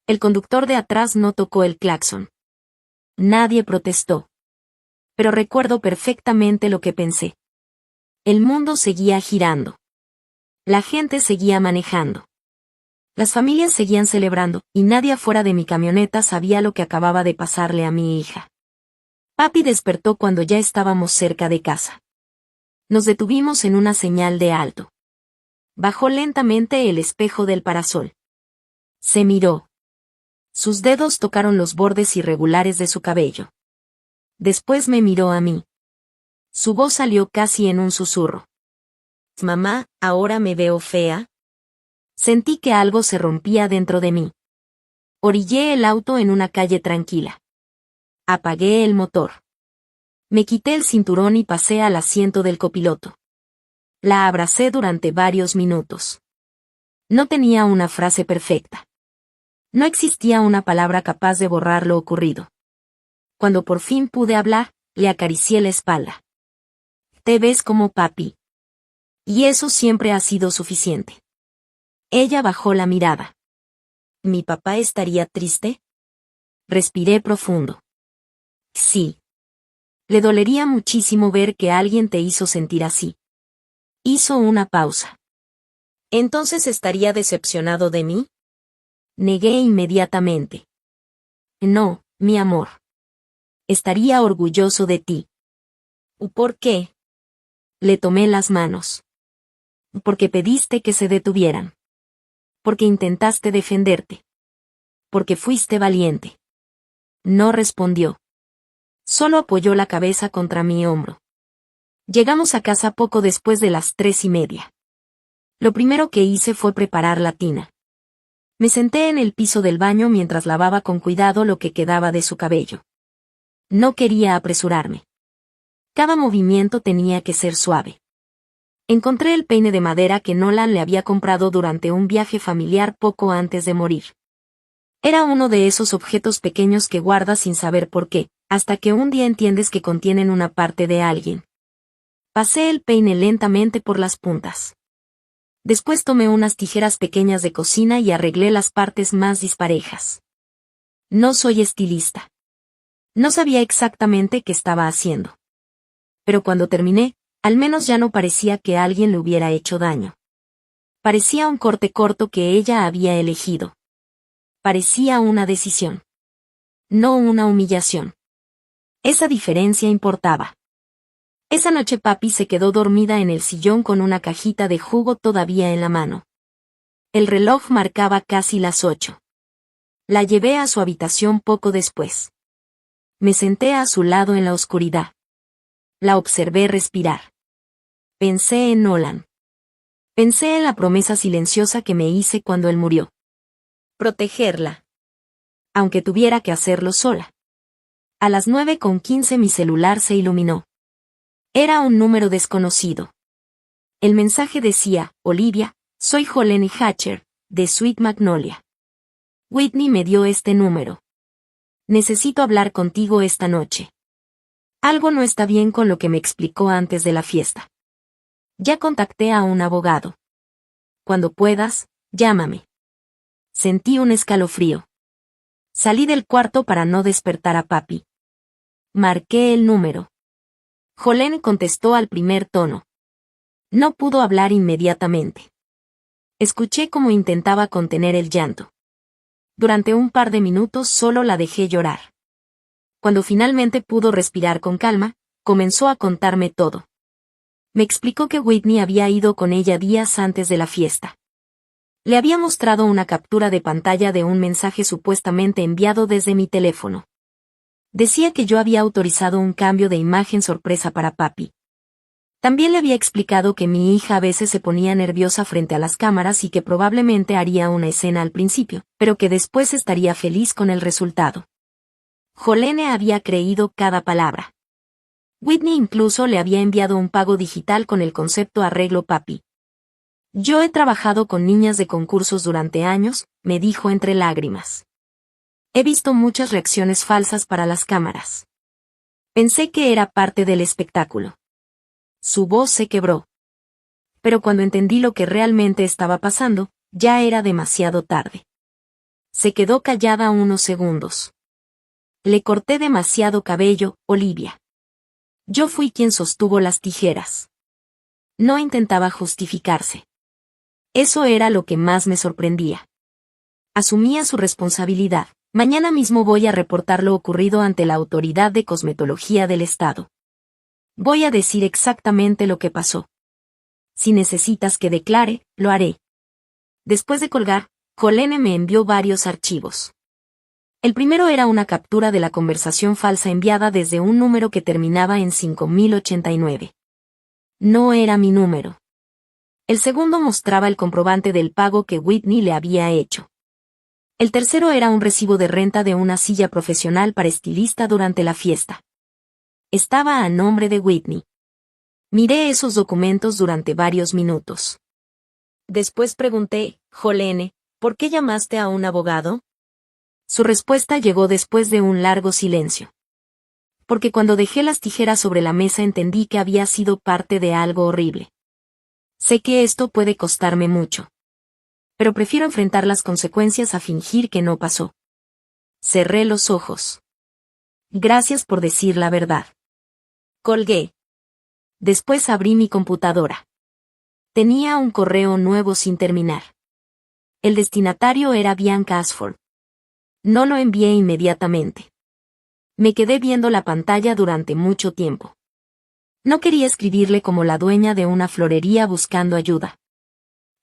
El conductor de atrás no tocó el claxon. Nadie protestó. Pero recuerdo perfectamente lo que pensé. El mundo seguía girando. La gente seguía manejando. Las familias seguían celebrando, y nadie afuera de mi camioneta sabía lo que acababa de pasarle a mi hija. Papi despertó cuando ya estábamos cerca de casa. Nos detuvimos en una señal de alto. Bajó lentamente el espejo del parasol. Se miró. Sus dedos tocaron los bordes irregulares de su cabello. Después me miró a mí. Su voz salió casi en un susurro. «Mamá, ¿ahora me veo fea?» Sentí que algo se rompía dentro de mí. Orillé el auto en una calle tranquila. Apagué el motor. Me quité el cinturón y pasé al asiento del copiloto. La abracé durante varios minutos. No tenía una frase perfecta. No existía una palabra capaz de borrar lo ocurrido. Cuando por fin pude hablar, le acaricié la espalda. «Te ves como papi». Y eso siempre ha sido suficiente. Ella bajó la mirada. ¿Mi papá estaría triste? Respiré profundo. Sí. Le dolería muchísimo ver que alguien te hizo sentir así. Hizo una pausa. ¿Entonces estaría decepcionado de mí? Negué inmediatamente. No, mi amor. Estaría orgulloso de ti. ¿Por qué? Le tomé las manos. Porque pediste que se detuvieran. Porque intentaste defenderte. Porque fuiste valiente. No respondió. Solo apoyó la cabeza contra mi hombro. Llegamos a casa poco después de las 3:30. Lo primero que hice fue preparar la tina. Me senté en el piso del baño mientras lavaba con cuidado lo que quedaba de su cabello. No quería apresurarme. Cada movimiento tenía que ser suave. Encontré el peine de madera que Nolan le había comprado durante un viaje familiar poco antes de morir. Era uno de esos objetos pequeños que guardas sin saber por qué, hasta que un día entiendes que contienen una parte de alguien. Pasé el peine lentamente por las puntas. Después tomé unas tijeras pequeñas de cocina y arreglé las partes más disparejas. No soy estilista. No sabía exactamente qué estaba haciendo. Pero cuando terminé, al menos ya no parecía que alguien le hubiera hecho daño. Parecía un corte corto que ella había elegido. Parecía una decisión. No una humillación. Esa diferencia importaba. Esa noche papi se quedó dormida en el sillón con una cajita de jugo todavía en la mano. El reloj marcaba casi las 8. La llevé a su habitación poco después. Me senté a su lado en la oscuridad. La observé respirar. Pensé en Nolan. Pensé en la promesa silenciosa que me hice cuando él murió. Protegerla. Aunque tuviera que hacerlo sola. A las 9:15 mi celular se iluminó. Era un número desconocido. El mensaje decía: Olivia, soy Jolene Hatcher, de Sweet Magnolia. Whitney me dio este número. Necesito hablar contigo esta noche. Algo no está bien con lo que me explicó antes de la fiesta. Ya contacté a un abogado. Cuando puedas, llámame. Sentí un escalofrío. Salí del cuarto para no despertar a papi. Marqué el número. Jolene contestó al primer tono. No pudo hablar inmediatamente. Escuché cómo intentaba contener el llanto. Durante un par de minutos solo la dejé llorar. Cuando finalmente pudo respirar con calma, comenzó a contarme todo. Me explicó que Whitney había ido con ella días antes de la fiesta. Le había mostrado una captura de pantalla de un mensaje supuestamente enviado desde mi teléfono. Decía que yo había autorizado un cambio de imagen sorpresa para papi. También le había explicado que mi hija a veces se ponía nerviosa frente a las cámaras y que probablemente haría una escena al principio, pero que después estaría feliz con el resultado. Jolene había creído cada palabra. Whitney incluso le había enviado un pago digital con el concepto arreglo papi. Yo he trabajado con niñas de concursos durante años, me dijo entre lágrimas. He visto muchas reacciones falsas para las cámaras. Pensé que era parte del espectáculo. Su voz se quebró. Pero cuando entendí lo que realmente estaba pasando, ya era demasiado tarde. Se quedó callada unos segundos. Le corté demasiado cabello, Olivia. Yo fui quien sostuvo las tijeras. No intentaba justificarse. Eso era lo que más me sorprendía. Asumía su responsabilidad. Mañana mismo voy a reportar lo ocurrido ante la Autoridad de Cosmetología del Estado. Voy a decir exactamente lo que pasó. Si necesitas que declare, lo haré. Después de colgar, Jolene me envió varios archivos. El primero era una captura de la conversación falsa enviada desde un número que terminaba en 5089. No era mi número. El segundo mostraba el comprobante del pago que Whitney le había hecho. El tercero era un recibo de renta de una silla profesional para estilista durante la fiesta. Estaba a nombre de Whitney. Miré esos documentos durante varios minutos. Después pregunté, Jolene, ¿por qué llamaste a un abogado? Su respuesta llegó después de un largo silencio. Porque cuando dejé las tijeras sobre la mesa entendí que había sido parte de algo horrible. Sé que esto puede costarme mucho. Pero prefiero enfrentar las consecuencias a fingir que no pasó. Cerré los ojos. Gracias por decir la verdad. Colgué. Después abrí mi computadora. Tenía un correo nuevo sin terminar. El destinatario era Bianca Ashford. No lo envié inmediatamente. Me quedé viendo la pantalla durante mucho tiempo. No quería escribirle como la dueña de una florería buscando ayuda.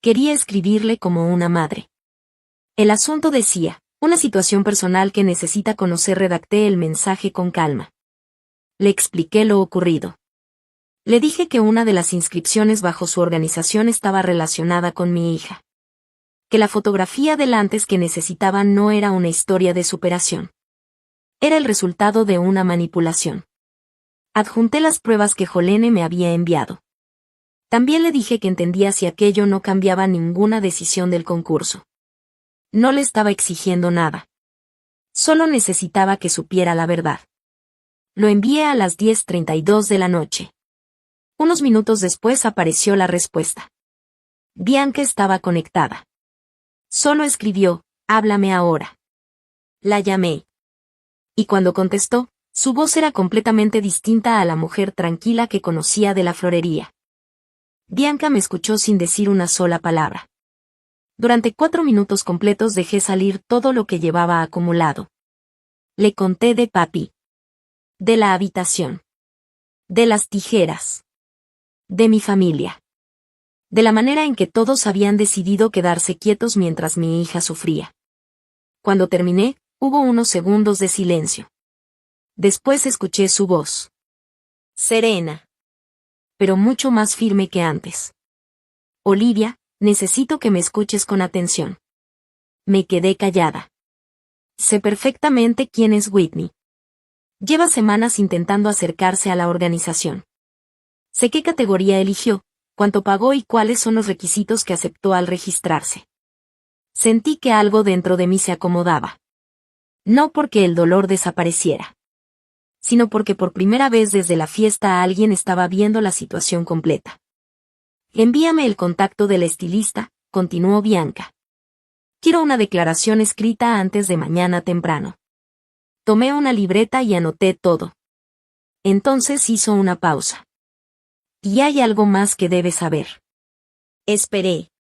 Quería escribirle como una madre. El asunto decía, una situación personal que necesita conocer. Redacté el mensaje con calma. Le expliqué lo ocurrido. Le dije que una de las inscripciones bajo su organización estaba relacionada con mi hija. Que la fotografía del antes que necesitaban no era una historia de superación. Era el resultado de una manipulación. Adjunté las pruebas que Jolene me había enviado. También le dije que entendía si aquello no cambiaba ninguna decisión del concurso. No le estaba exigiendo nada. Solo necesitaba que supiera la verdad. Lo envié a las 10:32 de la noche. Unos minutos después apareció la respuesta. Bianca estaba conectada. Solo escribió, háblame ahora. La llamé. Y cuando contestó, su voz era completamente distinta a la mujer tranquila que conocía de la florería. Bianca me escuchó sin decir una sola palabra. Durante 4 minutos completos dejé salir todo lo que llevaba acumulado. Le conté de papi. De la habitación. De las tijeras. De mi familia. De la manera en que todos habían decidido quedarse quietos mientras mi hija sufría. Cuando terminé, hubo unos segundos de silencio. Después escuché su voz. Serena. Pero mucho más firme que antes. Olivia, necesito que me escuches con atención. Me quedé callada. Sé perfectamente quién es Whitney. Lleva semanas intentando acercarse a la organización. Sé qué categoría eligió, cuánto pagó y cuáles son los requisitos que aceptó al registrarse. Sentí que algo dentro de mí se acomodaba. No porque el dolor desapareciera, sino porque por primera vez desde la fiesta alguien estaba viendo la situación completa. Envíame el contacto del estilista, continuó Bianca. Quiero una declaración escrita antes de mañana temprano. Tomé una libreta y anoté todo. Entonces hizo una pausa. Y hay algo más que debes saber. Esperé.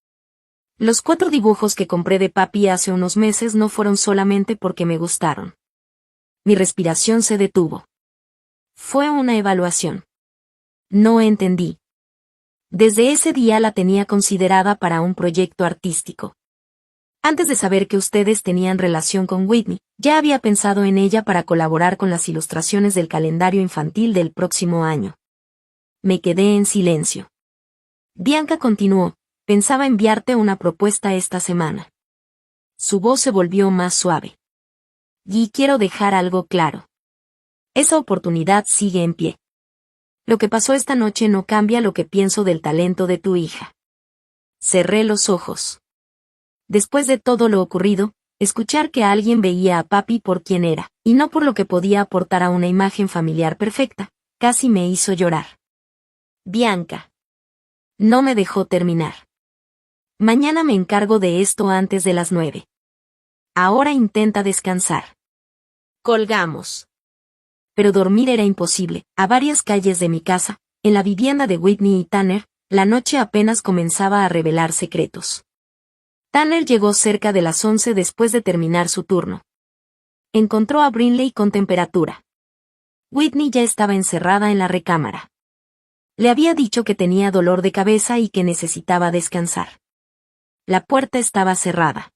Los 4 dibujos que compré de papi hace unos meses no fueron solamente porque me gustaron. Mi respiración se detuvo. Fue una evaluación. No entendí. Desde ese día la tenía considerada para un proyecto artístico. Antes de saber que ustedes tenían relación con Whitney, ya había pensado en ella para colaborar con las ilustraciones del calendario infantil del próximo año. Me quedé en silencio. Bianca continuó, pensaba enviarte una propuesta esta semana. Su voz se volvió más suave. Y quiero dejar algo claro. Esa oportunidad sigue en pie. Lo que pasó esta noche no cambia lo que pienso del talento de tu hija. Cerré los ojos. Después de todo lo ocurrido, escuchar que alguien veía a papi por quien era, y no por lo que podía aportar a una imagen familiar perfecta, casi me hizo llorar. Bianca. No me dejó terminar. Mañana me encargo de esto antes de las 9. Ahora intenta descansar. Colgamos. Pero dormir era imposible. A varias calles de mi casa, en la vivienda de Whitney y Tanner, la noche apenas comenzaba a revelar secretos. Tanner llegó cerca de las 11 después de terminar su turno. Encontró a Brinley con temperatura. Whitney ya estaba encerrada en la recámara. Le había dicho que tenía dolor de cabeza y que necesitaba descansar. La puerta estaba cerrada.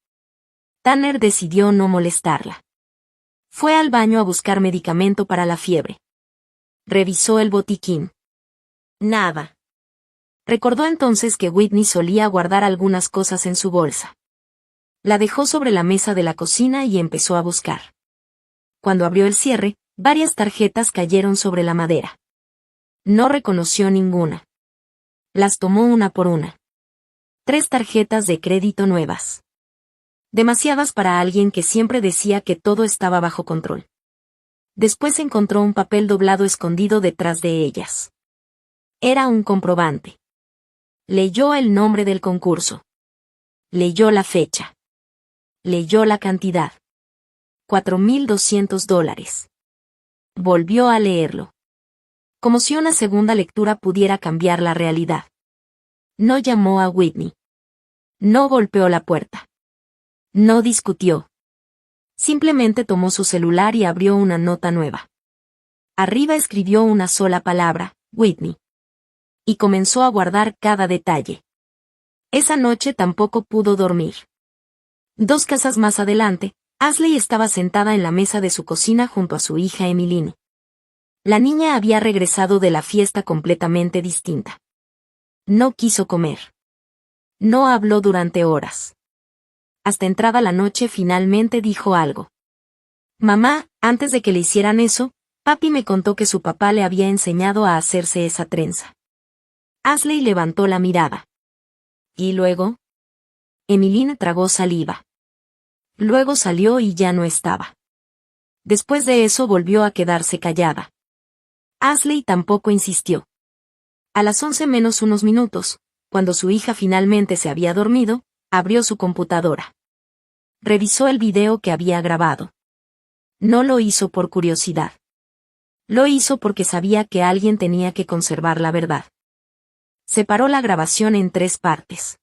Tanner decidió no molestarla. Fue al baño a buscar medicamento para la fiebre. Revisó el botiquín. Nada. Recordó entonces que Whitney solía guardar algunas cosas en su bolsa. La dejó sobre la mesa de la cocina y empezó a buscar. Cuando abrió el cierre, varias tarjetas cayeron sobre la madera. No reconoció ninguna. Las tomó una por una. 3 tarjetas de crédito nuevas. Demasiadas para alguien que siempre decía que todo estaba bajo control. Después encontró un papel doblado escondido detrás de ellas. Era un comprobante. Leyó el nombre del concurso. Leyó la fecha. Leyó la cantidad. $4,200. Volvió a leerlo. Como si una segunda lectura pudiera cambiar la realidad. No llamó a Whitney. No golpeó la puerta. No discutió. Simplemente tomó su celular y abrió una nota nueva. Arriba escribió una sola palabra, Whitney. Y comenzó a guardar cada detalle. Esa noche tampoco pudo dormir. 2 casas más adelante, Ashley estaba sentada en la mesa de su cocina junto a su hija Emmeline. La niña había regresado de la fiesta completamente distinta. No quiso comer. No habló durante horas. Hasta entrada la noche finalmente dijo algo. Mamá, antes de que le hicieran eso, papi me contó que su papá le había enseñado a hacerse esa trenza. Ashley levantó la mirada. ¿Y luego? Emmeline tragó saliva. Luego salió y ya no estaba. Después de eso volvió a quedarse callada. Ashley tampoco insistió. A las 11 menos unos minutos, cuando su hija finalmente se había dormido, abrió su computadora. Revisó el video que había grabado. No lo hizo por curiosidad. Lo hizo porque sabía que alguien tenía que conservar la verdad. Separó la grabación en 3 partes.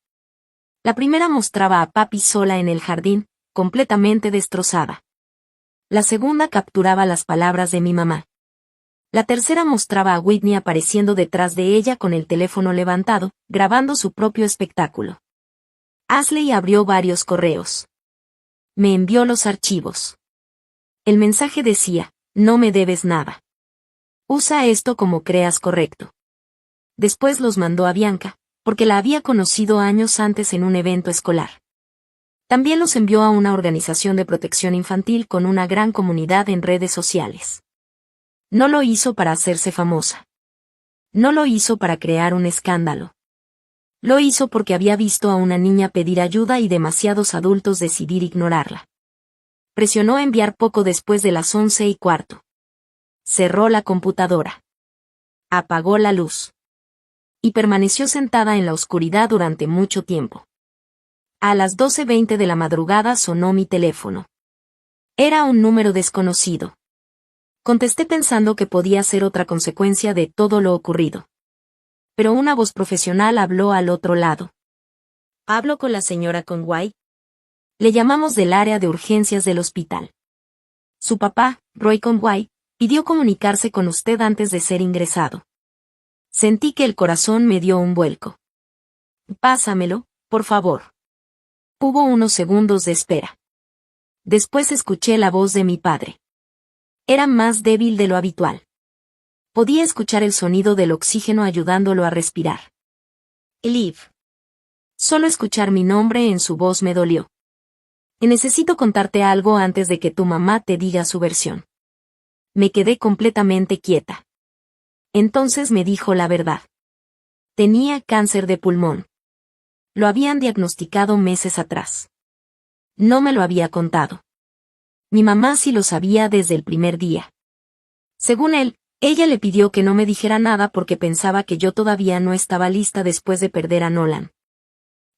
La primera mostraba a papi sola en el jardín, completamente destrozada. La segunda capturaba las palabras de mi mamá. La tercera mostraba a Whitney apareciendo detrás de ella con el teléfono levantado, grabando su propio espectáculo. Ashley abrió varios correos. Me envió los archivos. El mensaje decía, no me debes nada. Usa esto como creas correcto. Después los mandó a Bianca, porque la había conocido años antes en un evento escolar. También los envió a una organización de protección infantil con una gran comunidad en redes sociales. No lo hizo para hacerse famosa. No lo hizo para crear un escándalo. Lo hizo porque había visto a una niña pedir ayuda y demasiados adultos decidir ignorarla. Presionó enviar poco después de las 11:15. Cerró la computadora. Apagó la luz. Y permaneció sentada en la oscuridad durante mucho tiempo. A las 12:20 de la madrugada sonó mi teléfono. Era un número desconocido. Contesté pensando que podía ser otra consecuencia de todo lo ocurrido. Pero una voz profesional habló al otro lado. ¿Hablo con la señora Conway? Le llamamos del área de urgencias del hospital. Su papá, Roy Conway, pidió comunicarse con usted antes de ser ingresado. Sentí que el corazón me dio un vuelco. Pásamelo, por favor. Hubo unos segundos de espera. Después escuché la voz de mi padre. Era más débil de lo habitual. Podía escuchar el sonido del oxígeno ayudándolo a respirar. Liv. Solo escuchar mi nombre en su voz me dolió. Necesito contarte algo antes de que tu mamá te diga su versión. Me quedé completamente quieta. Entonces me dijo la verdad. Tenía cáncer de pulmón. Lo habían diagnosticado meses atrás. No me lo había contado. Mi mamá sí lo sabía desde el primer día. Según él, ella le pidió que no me dijera nada porque pensaba que yo todavía no estaba lista después de perder a Nolan.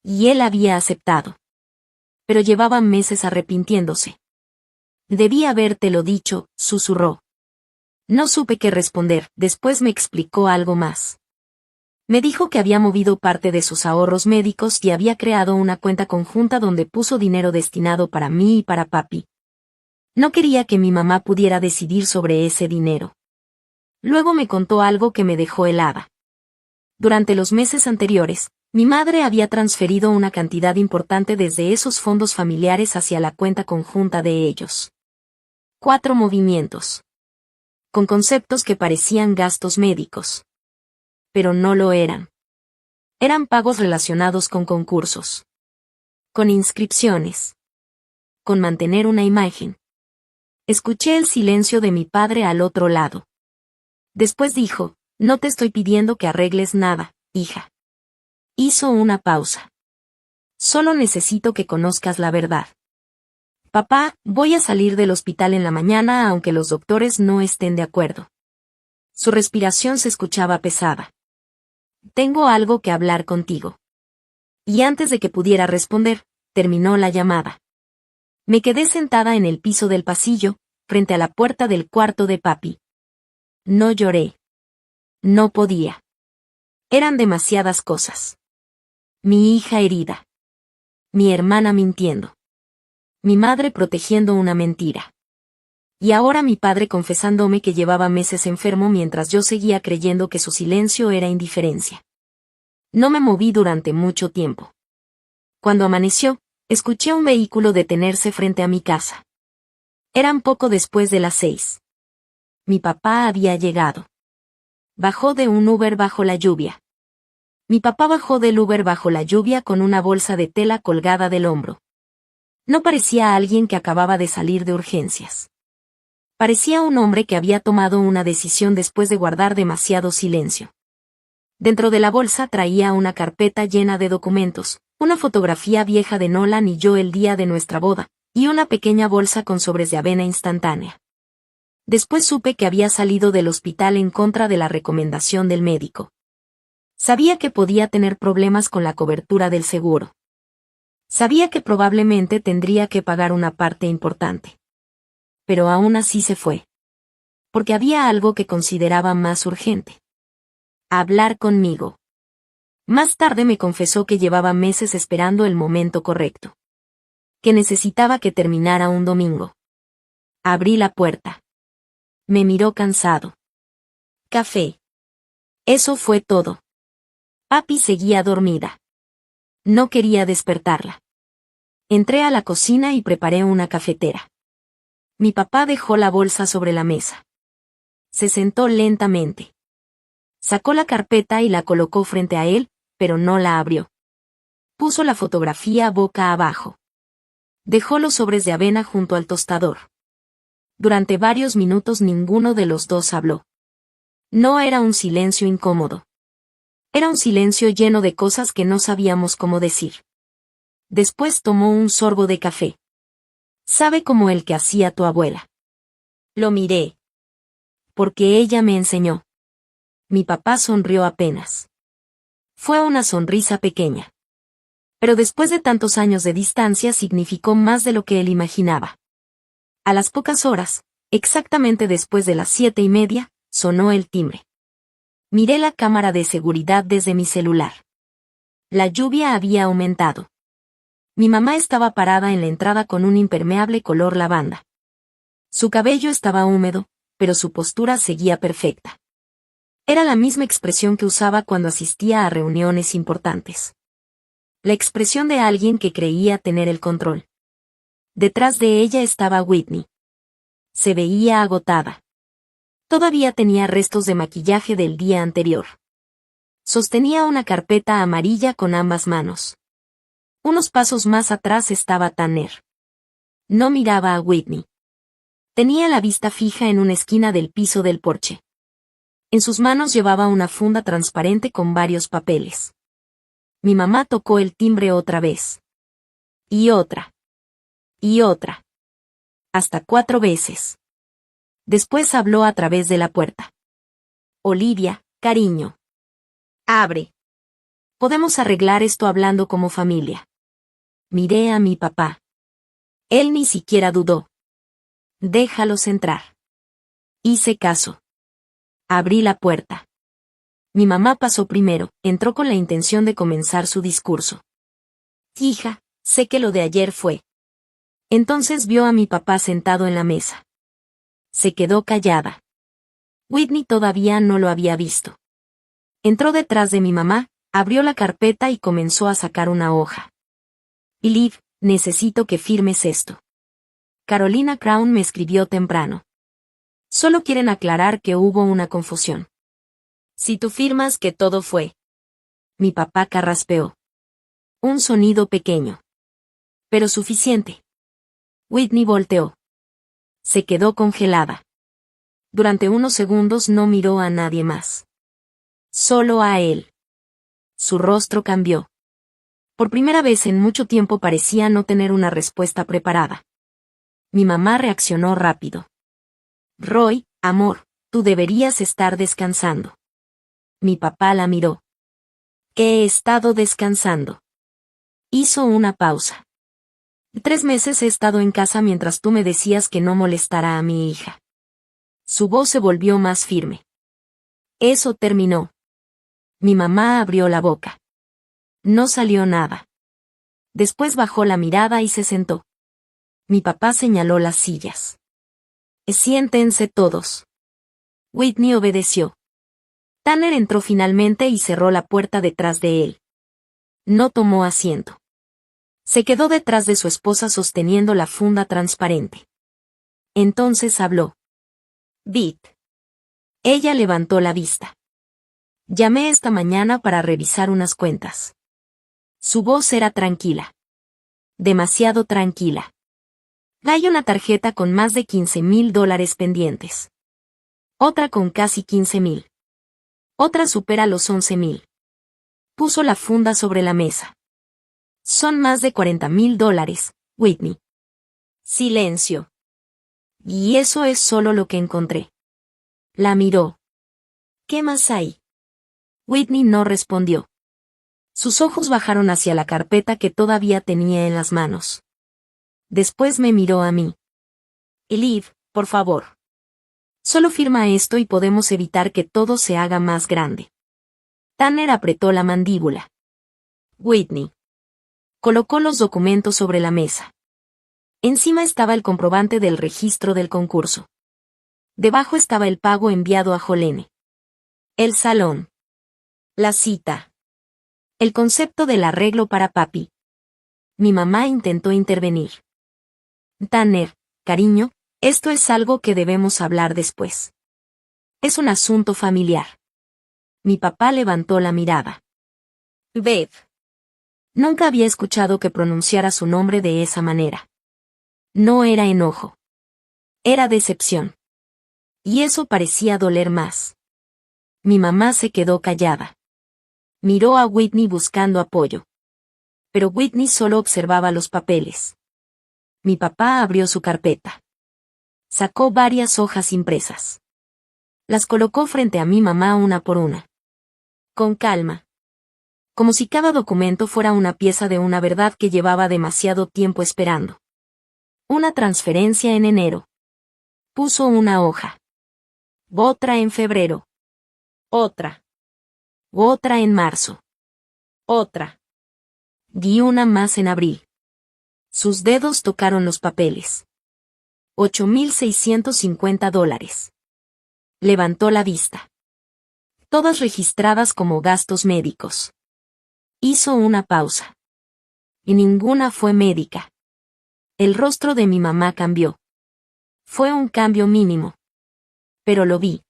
Y él había aceptado. Pero llevaba meses arrepintiéndose. Debí habértelo dicho, susurró. No supe qué responder, después me explicó algo más. Me dijo que había movido parte de sus ahorros médicos y había creado una cuenta conjunta donde puso dinero destinado para mí y para papi. No quería que mi mamá pudiera decidir sobre ese dinero. Luego me contó algo que me dejó helada. Durante los meses anteriores, mi madre había transferido una cantidad importante desde esos fondos familiares hacia la cuenta conjunta de ellos. 4 movimientos. Con conceptos que parecían gastos médicos. Pero no lo eran. Eran pagos relacionados con concursos. Con inscripciones. Con mantener una imagen. Escuché el silencio de mi padre al otro lado. Después dijo, no te estoy pidiendo que arregles nada, hija. Hizo una pausa. Solo necesito que conozcas la verdad. Papá, voy a salir del hospital en la mañana aunque los doctores no estén de acuerdo. Su respiración se escuchaba pesada. Tengo algo que hablar contigo. Y antes de que pudiera responder, terminó la llamada. Me quedé sentada en el piso del pasillo, frente a la puerta del cuarto de papi. No lloré. No podía. Eran demasiadas cosas. Mi hija herida. Mi hermana mintiendo. Mi madre protegiendo una mentira. Y ahora mi padre confesándome que llevaba meses enfermo mientras yo seguía creyendo que su silencio era indiferencia. No me moví durante mucho tiempo. Cuando amaneció, escuché un vehículo detenerse frente a mi casa. Eran poco después de las 6. Mi papá había llegado. Bajó de un Uber bajo la lluvia. Mi papá bajó del Uber bajo la lluvia con una bolsa de tela colgada del hombro. No parecía alguien que acababa de salir de urgencias. Parecía un hombre que había tomado una decisión después de guardar demasiado silencio. Dentro de la bolsa traía una carpeta llena de documentos, una fotografía vieja de Nolan y yo el día de nuestra boda, y una pequeña bolsa con sobres de avena instantánea. Después supe que había salido del hospital en contra de la recomendación del médico. Sabía que podía tener problemas con la cobertura del seguro. Sabía que probablemente tendría que pagar una parte importante. Pero aún así se fue. Porque había algo que consideraba más urgente. Hablar conmigo. Más tarde me confesó que llevaba meses esperando el momento correcto. Que necesitaba que terminara un domingo. Abrí la puerta. Me miró cansado. Café. Eso fue todo. Papi seguía dormida. No quería despertarla. Entré a la cocina y preparé una cafetera. Mi papá dejó la bolsa sobre la mesa. Se sentó lentamente. Sacó la carpeta y la colocó frente a él, pero no la abrió. Puso la fotografía boca abajo. Dejó los sobres de avena junto al tostador. Durante varios minutos ninguno de los dos habló. No era un silencio incómodo. Era un silencio lleno de cosas que no sabíamos cómo decir. Después tomó un sorbo de café. Sabe como el que hacía tu abuela. Lo miré. Porque ella me enseñó. Mi papá sonrió apenas. Fue una sonrisa pequeña. Pero después de tantos años de distancia significó más de lo que él imaginaba. A las pocas horas, exactamente después de las 7:30, sonó el timbre. Miré la cámara de seguridad desde mi celular. La lluvia había aumentado. Mi mamá estaba parada en la entrada con un impermeable color lavanda. Su cabello estaba húmedo, pero su postura seguía perfecta. Era la misma expresión que usaba cuando asistía a reuniones importantes. La expresión de alguien que creía tener el control. Detrás de ella estaba Whitney. Se veía agotada. Todavía tenía restos de maquillaje del día anterior. Sostenía una carpeta amarilla con ambas manos. Unos pasos más atrás estaba Tanner. No miraba a Whitney. Tenía la vista fija en una esquina del piso del porche. En sus manos llevaba una funda transparente con varios papeles. Mi mamá tocó el timbre otra vez. Y otra. Y otra. Hasta 4 veces. Después habló a través de la puerta. Olivia, cariño. Abre. Podemos arreglar esto hablando como familia. Miré a mi papá. Él ni siquiera dudó. Déjalos entrar. Hice caso. Abrí la puerta. Mi mamá pasó primero, entró con la intención de comenzar su discurso. Hija, sé que lo de ayer fue. Entonces vio a mi papá sentado en la mesa. Se quedó callada. Whitney todavía no lo había visto. Entró detrás de mi mamá, abrió la carpeta y comenzó a sacar una hoja. Y Liv, necesito que firmes esto. Carolina Crown me escribió temprano. Solo quieren aclarar que hubo una confusión. Si tú firmas que todo fue. Mi papá carraspeó. Un sonido pequeño. Pero suficiente. Whitney volteó. Se quedó congelada. Durante unos segundos no miró a nadie más. Solo a él. Su rostro cambió. Por primera vez en mucho tiempo parecía no tener una respuesta preparada. Mi mamá reaccionó rápido. Roy, amor, tú deberías estar descansando. Mi papá la miró. He estado descansando. Hizo una pausa. 3 meses he estado en casa mientras tú me decías que no molestara a mi hija. Su voz se volvió más firme. Eso terminó. Mi mamá abrió la boca. No salió nada. Después bajó la mirada y se sentó. Mi papá señaló las sillas. Siéntense todos. Whitney obedeció. Tanner entró finalmente y cerró la puerta detrás de él. No tomó asiento. Se quedó detrás de su esposa sosteniendo la funda transparente. Entonces habló. Beth. Ella levantó la vista. Llamé esta mañana para revisar unas cuentas. Su voz era tranquila. Demasiado tranquila. Hay una tarjeta con más de $15,000 pendientes. Otra con casi 15,000. Otra supera los 11,000. Puso la funda sobre la mesa. Son más de $40,000, Whitney. Silencio. Y eso es solo lo que encontré. La miró. ¿Qué más hay? Whitney no respondió. Sus ojos bajaron hacia la carpeta que todavía tenía en las manos. Después me miró a mí. Liv, por favor. Solo firma esto y podemos evitar que todo se haga más grande. Tanner apretó la mandíbula. Whitney. Colocó los documentos sobre la mesa. Encima estaba el comprobante del registro del concurso. Debajo estaba el pago enviado a Jolene. El salón. La cita. El concepto del arreglo para papi. Mi mamá intentó intervenir. Tanner, cariño, esto es algo que debemos hablar después. Es un asunto familiar. Mi papá levantó la mirada. Beth. Nunca había escuchado que pronunciara su nombre de esa manera. No era enojo. Era decepción. Y eso parecía doler más. Mi mamá se quedó callada. Miró a Whitney buscando apoyo. Pero Whitney solo observaba los papeles. Mi papá abrió su carpeta. Sacó varias hojas impresas. Las colocó frente a mi mamá una por una. Con calma. Como si cada documento fuera una pieza de una verdad que llevaba demasiado tiempo esperando. Una transferencia en enero. Puso una hoja. Otra en febrero. Otra. Otra en marzo. Otra. Y una más en abril. Sus dedos tocaron los papeles. $8,650. Levantó la vista. Todas registradas como gastos médicos. Hizo una pausa. Y ninguna fue médica. El rostro de mi mamá cambió. Fue un cambio mínimo. Pero lo vi.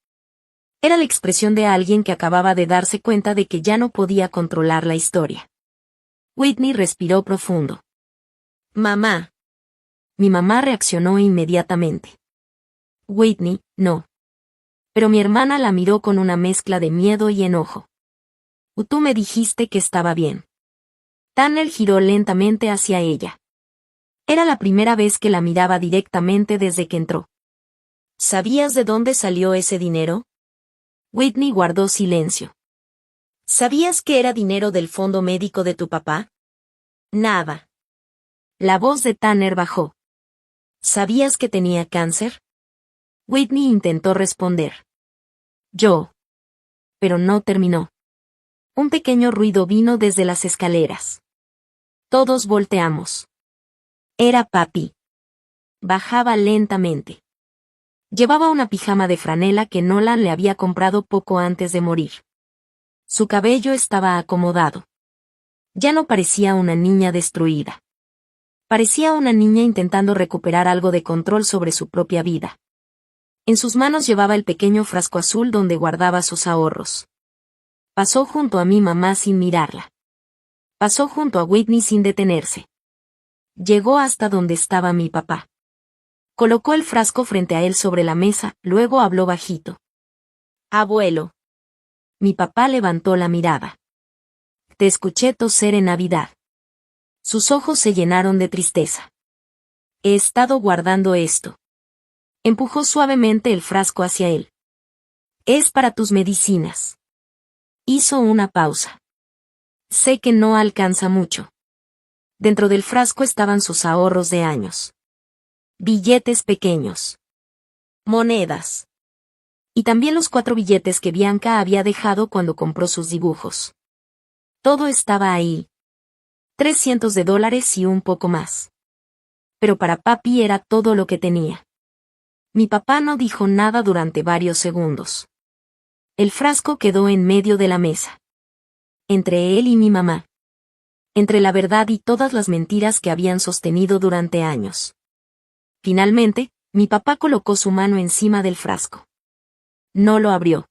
Era la expresión de alguien que acababa de darse cuenta de que ya no podía controlar la historia. Whitney respiró profundo. Mamá. Mi mamá reaccionó inmediatamente. Whitney, no. Pero mi hermana la miró con una mezcla de miedo y enojo. Tú me dijiste que estaba bien. Tanner giró lentamente hacia ella. Era la primera vez que la miraba directamente desde que entró. ¿Sabías de dónde salió ese dinero? Whitney guardó silencio. ¿Sabías que era dinero del fondo médico de tu papá? Nada. La voz de Tanner bajó. ¿Sabías que tenía cáncer? Whitney intentó responder. Yo. Pero no terminó. Un pequeño ruido vino desde las escaleras. Todos volteamos. Era papi. Bajaba lentamente. Llevaba una pijama de franela que Nolan le había comprado poco antes de morir. Su cabello estaba acomodado. Ya no parecía una niña destruida. Parecía una niña intentando recuperar algo de control sobre su propia vida. En sus manos llevaba el pequeño frasco azul donde guardaba sus ahorros. Pasó junto a mi mamá sin mirarla. Pasó junto a Whitney sin detenerse. Llegó hasta donde estaba mi papá. Colocó el frasco frente a él sobre la mesa, luego habló bajito. Abuelo. Mi papá levantó la mirada. Te escuché toser en Navidad. Sus ojos se llenaron de tristeza. He estado guardando esto. Empujó suavemente el frasco hacia él. Es para tus medicinas. Hizo una pausa. Sé que no alcanza mucho. Dentro del frasco estaban sus ahorros de años. Billetes pequeños. Monedas. Y también los 4 billetes que Bianca había dejado cuando compró sus dibujos. Todo estaba ahí. $300 y un poco más. Pero para papi era todo lo que tenía. Mi papá no dijo nada durante varios segundos. El frasco quedó en medio de la mesa. Entre él y mi mamá. Entre la verdad y todas las mentiras que habían sostenido durante años. Finalmente, mi papá colocó su mano encima del frasco. No lo abrió.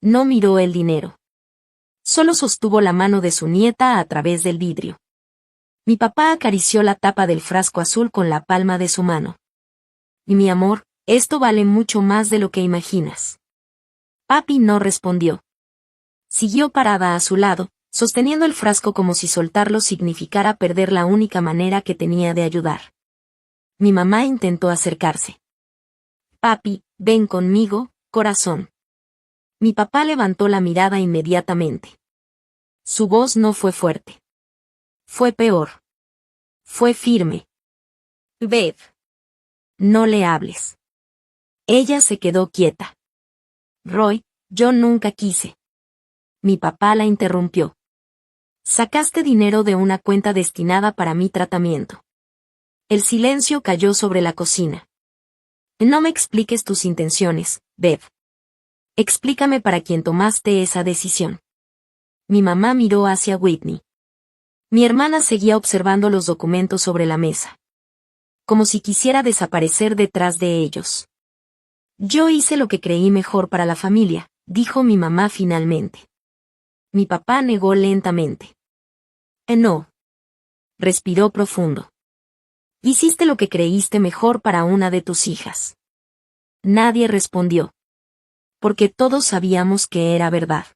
No miró el dinero. Solo sostuvo la mano de su nieta a través del vidrio. Mi papá acarició la tapa del frasco azul con la palma de su mano. Y mi amor, esto vale mucho más de lo que imaginas. Papi no respondió. Siguió parada a su lado, sosteniendo el frasco como si soltarlo significara perder la única manera que tenía de ayudar. Mi mamá intentó acercarse. Papi, ven conmigo, corazón. Mi papá levantó la mirada inmediatamente. Su voz no fue fuerte. Fue peor. Fue firme. Bev. No le hables. Ella se quedó quieta. Roy, yo nunca quise. Mi papá la interrumpió. Sacaste dinero de una cuenta destinada para mi tratamiento. El silencio cayó sobre la cocina. No me expliques tus intenciones, Bev. Explícame para quién tomaste esa decisión. Mi mamá miró hacia Whitney. Mi hermana seguía observando los documentos sobre la mesa. Como si quisiera desaparecer detrás de ellos. Yo hice lo que creí mejor para la familia, dijo mi mamá finalmente. Mi papá negó lentamente. No. Respiró profundo. Hiciste lo que creíste mejor para una de tus hijas. Nadie respondió. Porque todos sabíamos que era verdad.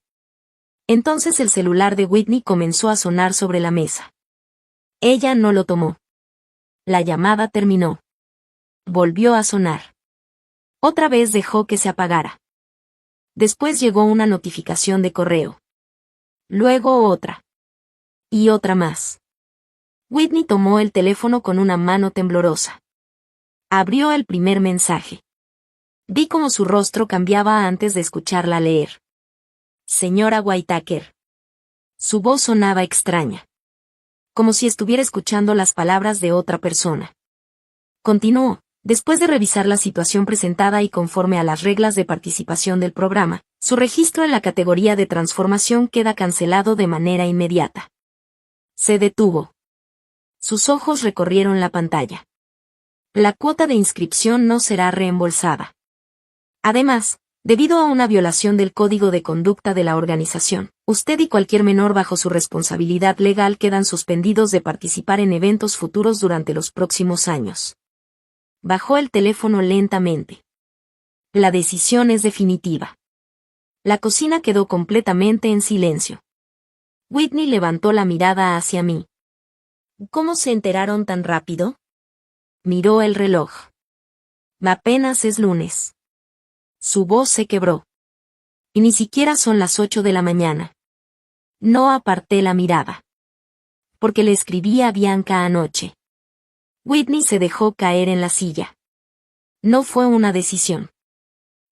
Entonces el celular de Whitney comenzó a sonar sobre la mesa. Ella no lo tomó. La llamada terminó. Volvió a sonar. Otra vez dejó que se apagara. Después llegó una notificación de correo. Luego otra. Y otra más. Whitney tomó el teléfono con una mano temblorosa. Abrió el primer mensaje. Vi cómo su rostro cambiaba antes de escucharla leer. Señora Whitaker. Su voz sonaba extraña. Como si estuviera escuchando las palabras de otra persona. Continuó, después de revisar la situación presentada y conforme a las reglas de participación del programa, su registro en la categoría de transformación queda cancelado de manera inmediata. Se detuvo. Sus ojos recorrieron la pantalla. La cuota de inscripción no será reembolsada. Además, debido a una violación del Código de Conducta de la organización, usted y cualquier menor bajo su responsabilidad legal quedan suspendidos de participar en eventos futuros durante los próximos años. Bajó el teléfono lentamente. La decisión es definitiva. La cocina quedó completamente en silencio. Whitney levantó la mirada hacia mí. ¿Cómo se enteraron tan rápido? Miró el reloj. Apenas es lunes. Su voz se quebró. Y ni siquiera son las 8 de la mañana. No aparté la mirada. Porque le escribí a Bianca anoche. Whitney se dejó caer en la silla. No fue una decisión.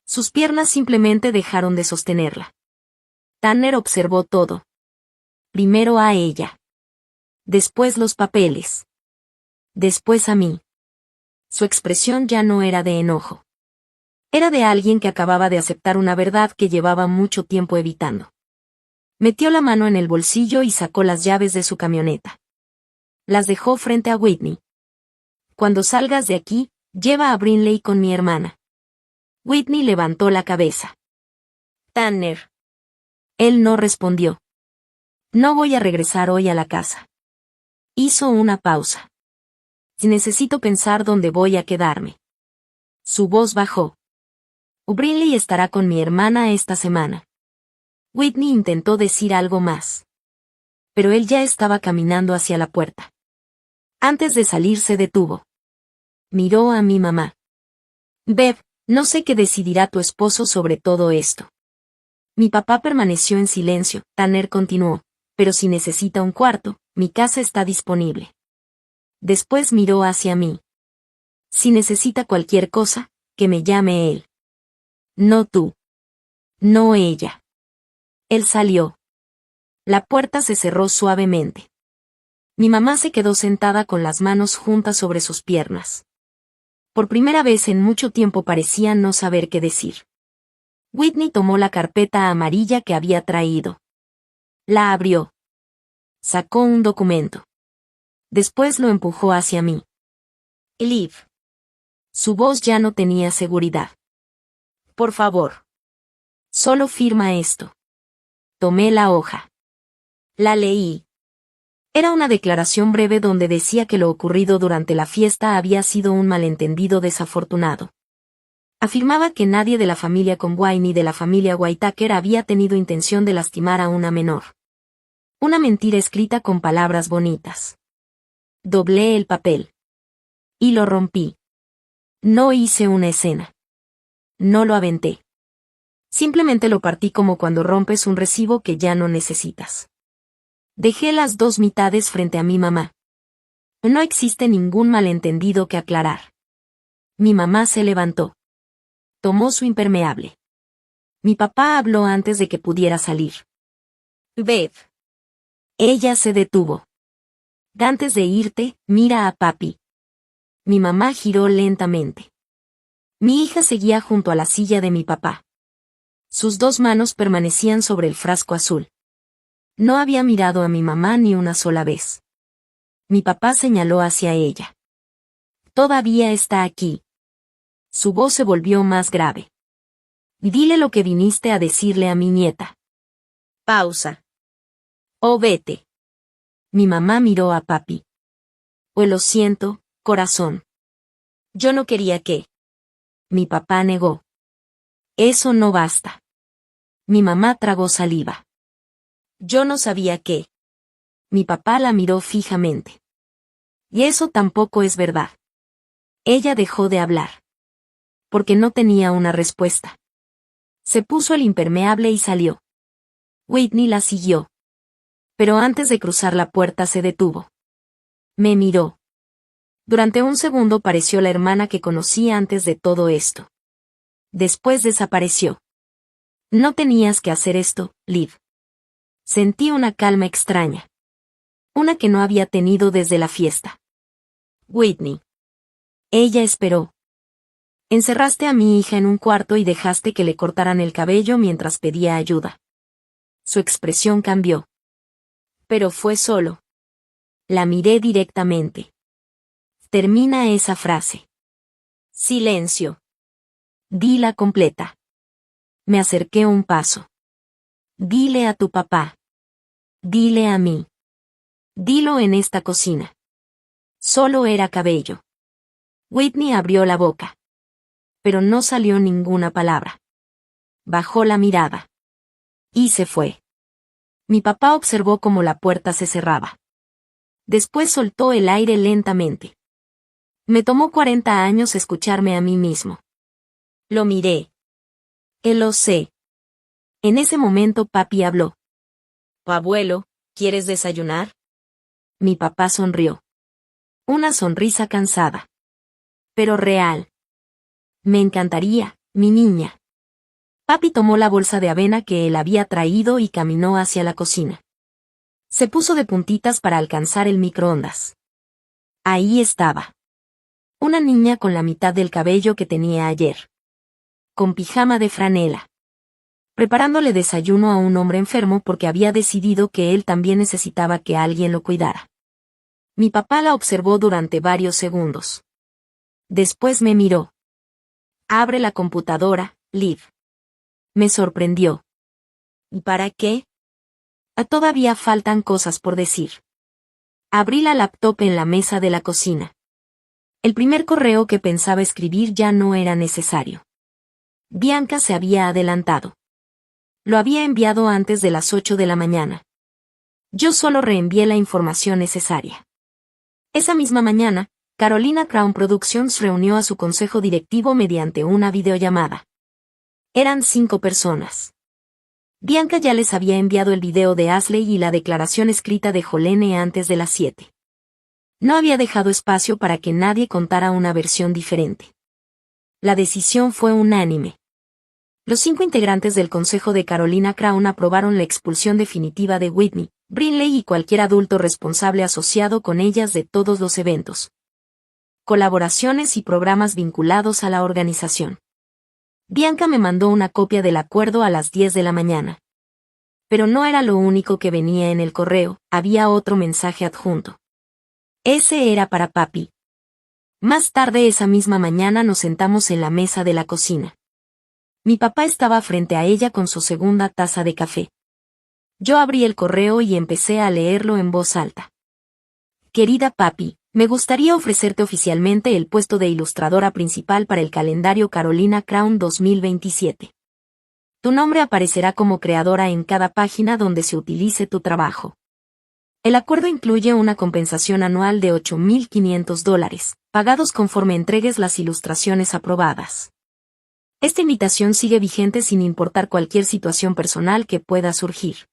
Sus piernas simplemente dejaron de sostenerla. Tanner observó todo. Primero a ella. Después los papeles. Después a mí. Su expresión ya no era de enojo. Era de alguien que acababa de aceptar una verdad que llevaba mucho tiempo evitando. Metió la mano en el bolsillo y sacó las llaves de su camioneta. Las dejó frente a Whitney. Cuando salgas de aquí, lleva a Brinley con mi hermana. Whitney levantó la cabeza. Tanner. Él no respondió. No voy a regresar hoy a la casa. Hizo una pausa. Necesito pensar dónde voy a quedarme. Su voz bajó. Brinley estará con mi hermana esta semana. Whitney intentó decir algo más. Pero él ya estaba caminando hacia la puerta. Antes de salir se detuvo. Miró a mi mamá. Bev, no sé qué decidirá tu esposo sobre todo esto. Mi papá permaneció en silencio. Tanner continuó. Pero si necesita un cuarto, mi casa está disponible. Después miró hacia mí. Si necesita cualquier cosa, que me llame él. No tú. No ella. Él salió. La puerta se cerró suavemente. Mi mamá se quedó sentada con las manos juntas sobre sus piernas. Por primera vez en mucho tiempo parecía no saber qué decir. Whitney tomó la carpeta amarilla que había traído. La abrió. Sacó un documento. Después lo empujó hacia mí. Liv. Su voz ya no tenía seguridad. Por favor. Solo firma esto. Tomé la hoja. La leí. Era una declaración breve donde decía que lo ocurrido durante la fiesta había sido un malentendido desafortunado. Afirmaba que nadie de la familia Conway ni de la familia Whitaker había tenido intención de lastimar a una menor. Una mentira escrita con palabras bonitas. Doblé el papel. Y lo rompí. No hice una escena. No lo aventé. Simplemente lo partí como cuando rompes un recibo que ya no necesitas. Dejé las dos mitades frente a mi mamá. No existe ningún malentendido que aclarar. Mi mamá se levantó. Tomó su impermeable. Mi papá habló antes de que pudiera salir. Bev. Ella se detuvo. Antes de irte, mira a papi. Mi mamá giró lentamente. Mi hija seguía junto a la silla de mi papá. Sus dos manos permanecían sobre el frasco azul. No había mirado a mi mamá ni una sola vez. Mi papá señaló hacia ella. Todavía está aquí. Su voz se volvió más grave. Dile lo que viniste a decirle a mi nieta. Pausa. Oh, vete. Mi mamá miró a papi. Pues lo siento, corazón. Yo no quería que. Mi papá negó. Eso no basta. Mi mamá tragó saliva. Yo no sabía qué. Mi papá la miró fijamente. Y eso tampoco es verdad. Ella dejó de hablar. Porque no tenía una respuesta. Se puso el impermeable y salió. Whitney la siguió. Pero antes de cruzar la puerta se detuvo. Me miró. Durante un segundo pareció la hermana que conocí antes de todo esto. Después desapareció. No tenías que hacer esto, Liv. Sentí una calma extraña. Una que no había tenido desde la fiesta. Whitney. Ella esperó. Encerraste a mi hija en un cuarto y dejaste que le cortaran el cabello mientras pedía ayuda. Su expresión cambió. Pero fue solo. La miré directamente. Termina esa frase. Silencio. Dila completa. Me acerqué un paso. Dile a tu papá. Dile a mí. Dilo en esta cocina. Solo era cabello. Whitney abrió la boca. Pero no salió ninguna palabra. Bajó la mirada. Y se fue. Mi papá observó cómo la puerta se cerraba. Después soltó el aire lentamente. Me tomó 40 años escucharme a mí mismo. Lo miré. Lo sé. En ese momento papi habló. Abuelo, ¿quieres desayunar? Mi papá sonrió. Una sonrisa cansada. Pero real. Me encantaría, mi niña. Papi tomó la bolsa de avena que él había traído y caminó hacia la cocina. Se puso de puntitas para alcanzar el microondas. Ahí estaba. Una niña con la mitad del cabello que tenía ayer. Con pijama de franela. preparándole desayuno a un hombre enfermo porque había decidido que él también necesitaba que alguien lo cuidara. Mi papá la observó durante varios segundos. Después me miró. Abre la computadora, Liv. Me sorprendió. ¿Y para qué? Todavía faltan cosas por decir. Abrí la laptop en la mesa de la cocina. El primer correo que pensaba escribir ya no era necesario. Bianca se había adelantado. Lo había enviado antes de las 8 de la mañana. Yo solo reenvié la información necesaria. Esa misma mañana, Carolina Crown Productions reunió a su consejo directivo mediante una videollamada. Eran 5 personas. Bianca ya les había enviado el video de Ashley y la declaración escrita de Jolene antes de las 7. No había dejado espacio para que nadie contara una versión diferente. La decisión fue unánime. Los 5 integrantes del consejo de Carolina Crown aprobaron la expulsión definitiva de Whitney, Brinley y cualquier adulto responsable asociado con ellas de todos los eventos, colaboraciones y programas vinculados a la organización. Bianca me mandó una copia del acuerdo a las 10 de la mañana. Pero no era lo único que venía en el correo, había otro mensaje adjunto. Ese era para papi. Más tarde esa misma mañana nos sentamos en la mesa de la cocina. Mi papá estaba frente a ella con su segunda taza de café. Yo abrí el correo y empecé a leerlo en voz alta. Querida papi, me gustaría ofrecerte oficialmente el puesto de ilustradora principal para el calendario Carolina Crown 2027. Tu nombre aparecerá como creadora en cada página donde se utilice tu trabajo. El acuerdo incluye una compensación anual de $8,500, pagados conforme entregues las ilustraciones aprobadas. Esta invitación sigue vigente sin importar cualquier situación personal que pueda surgir.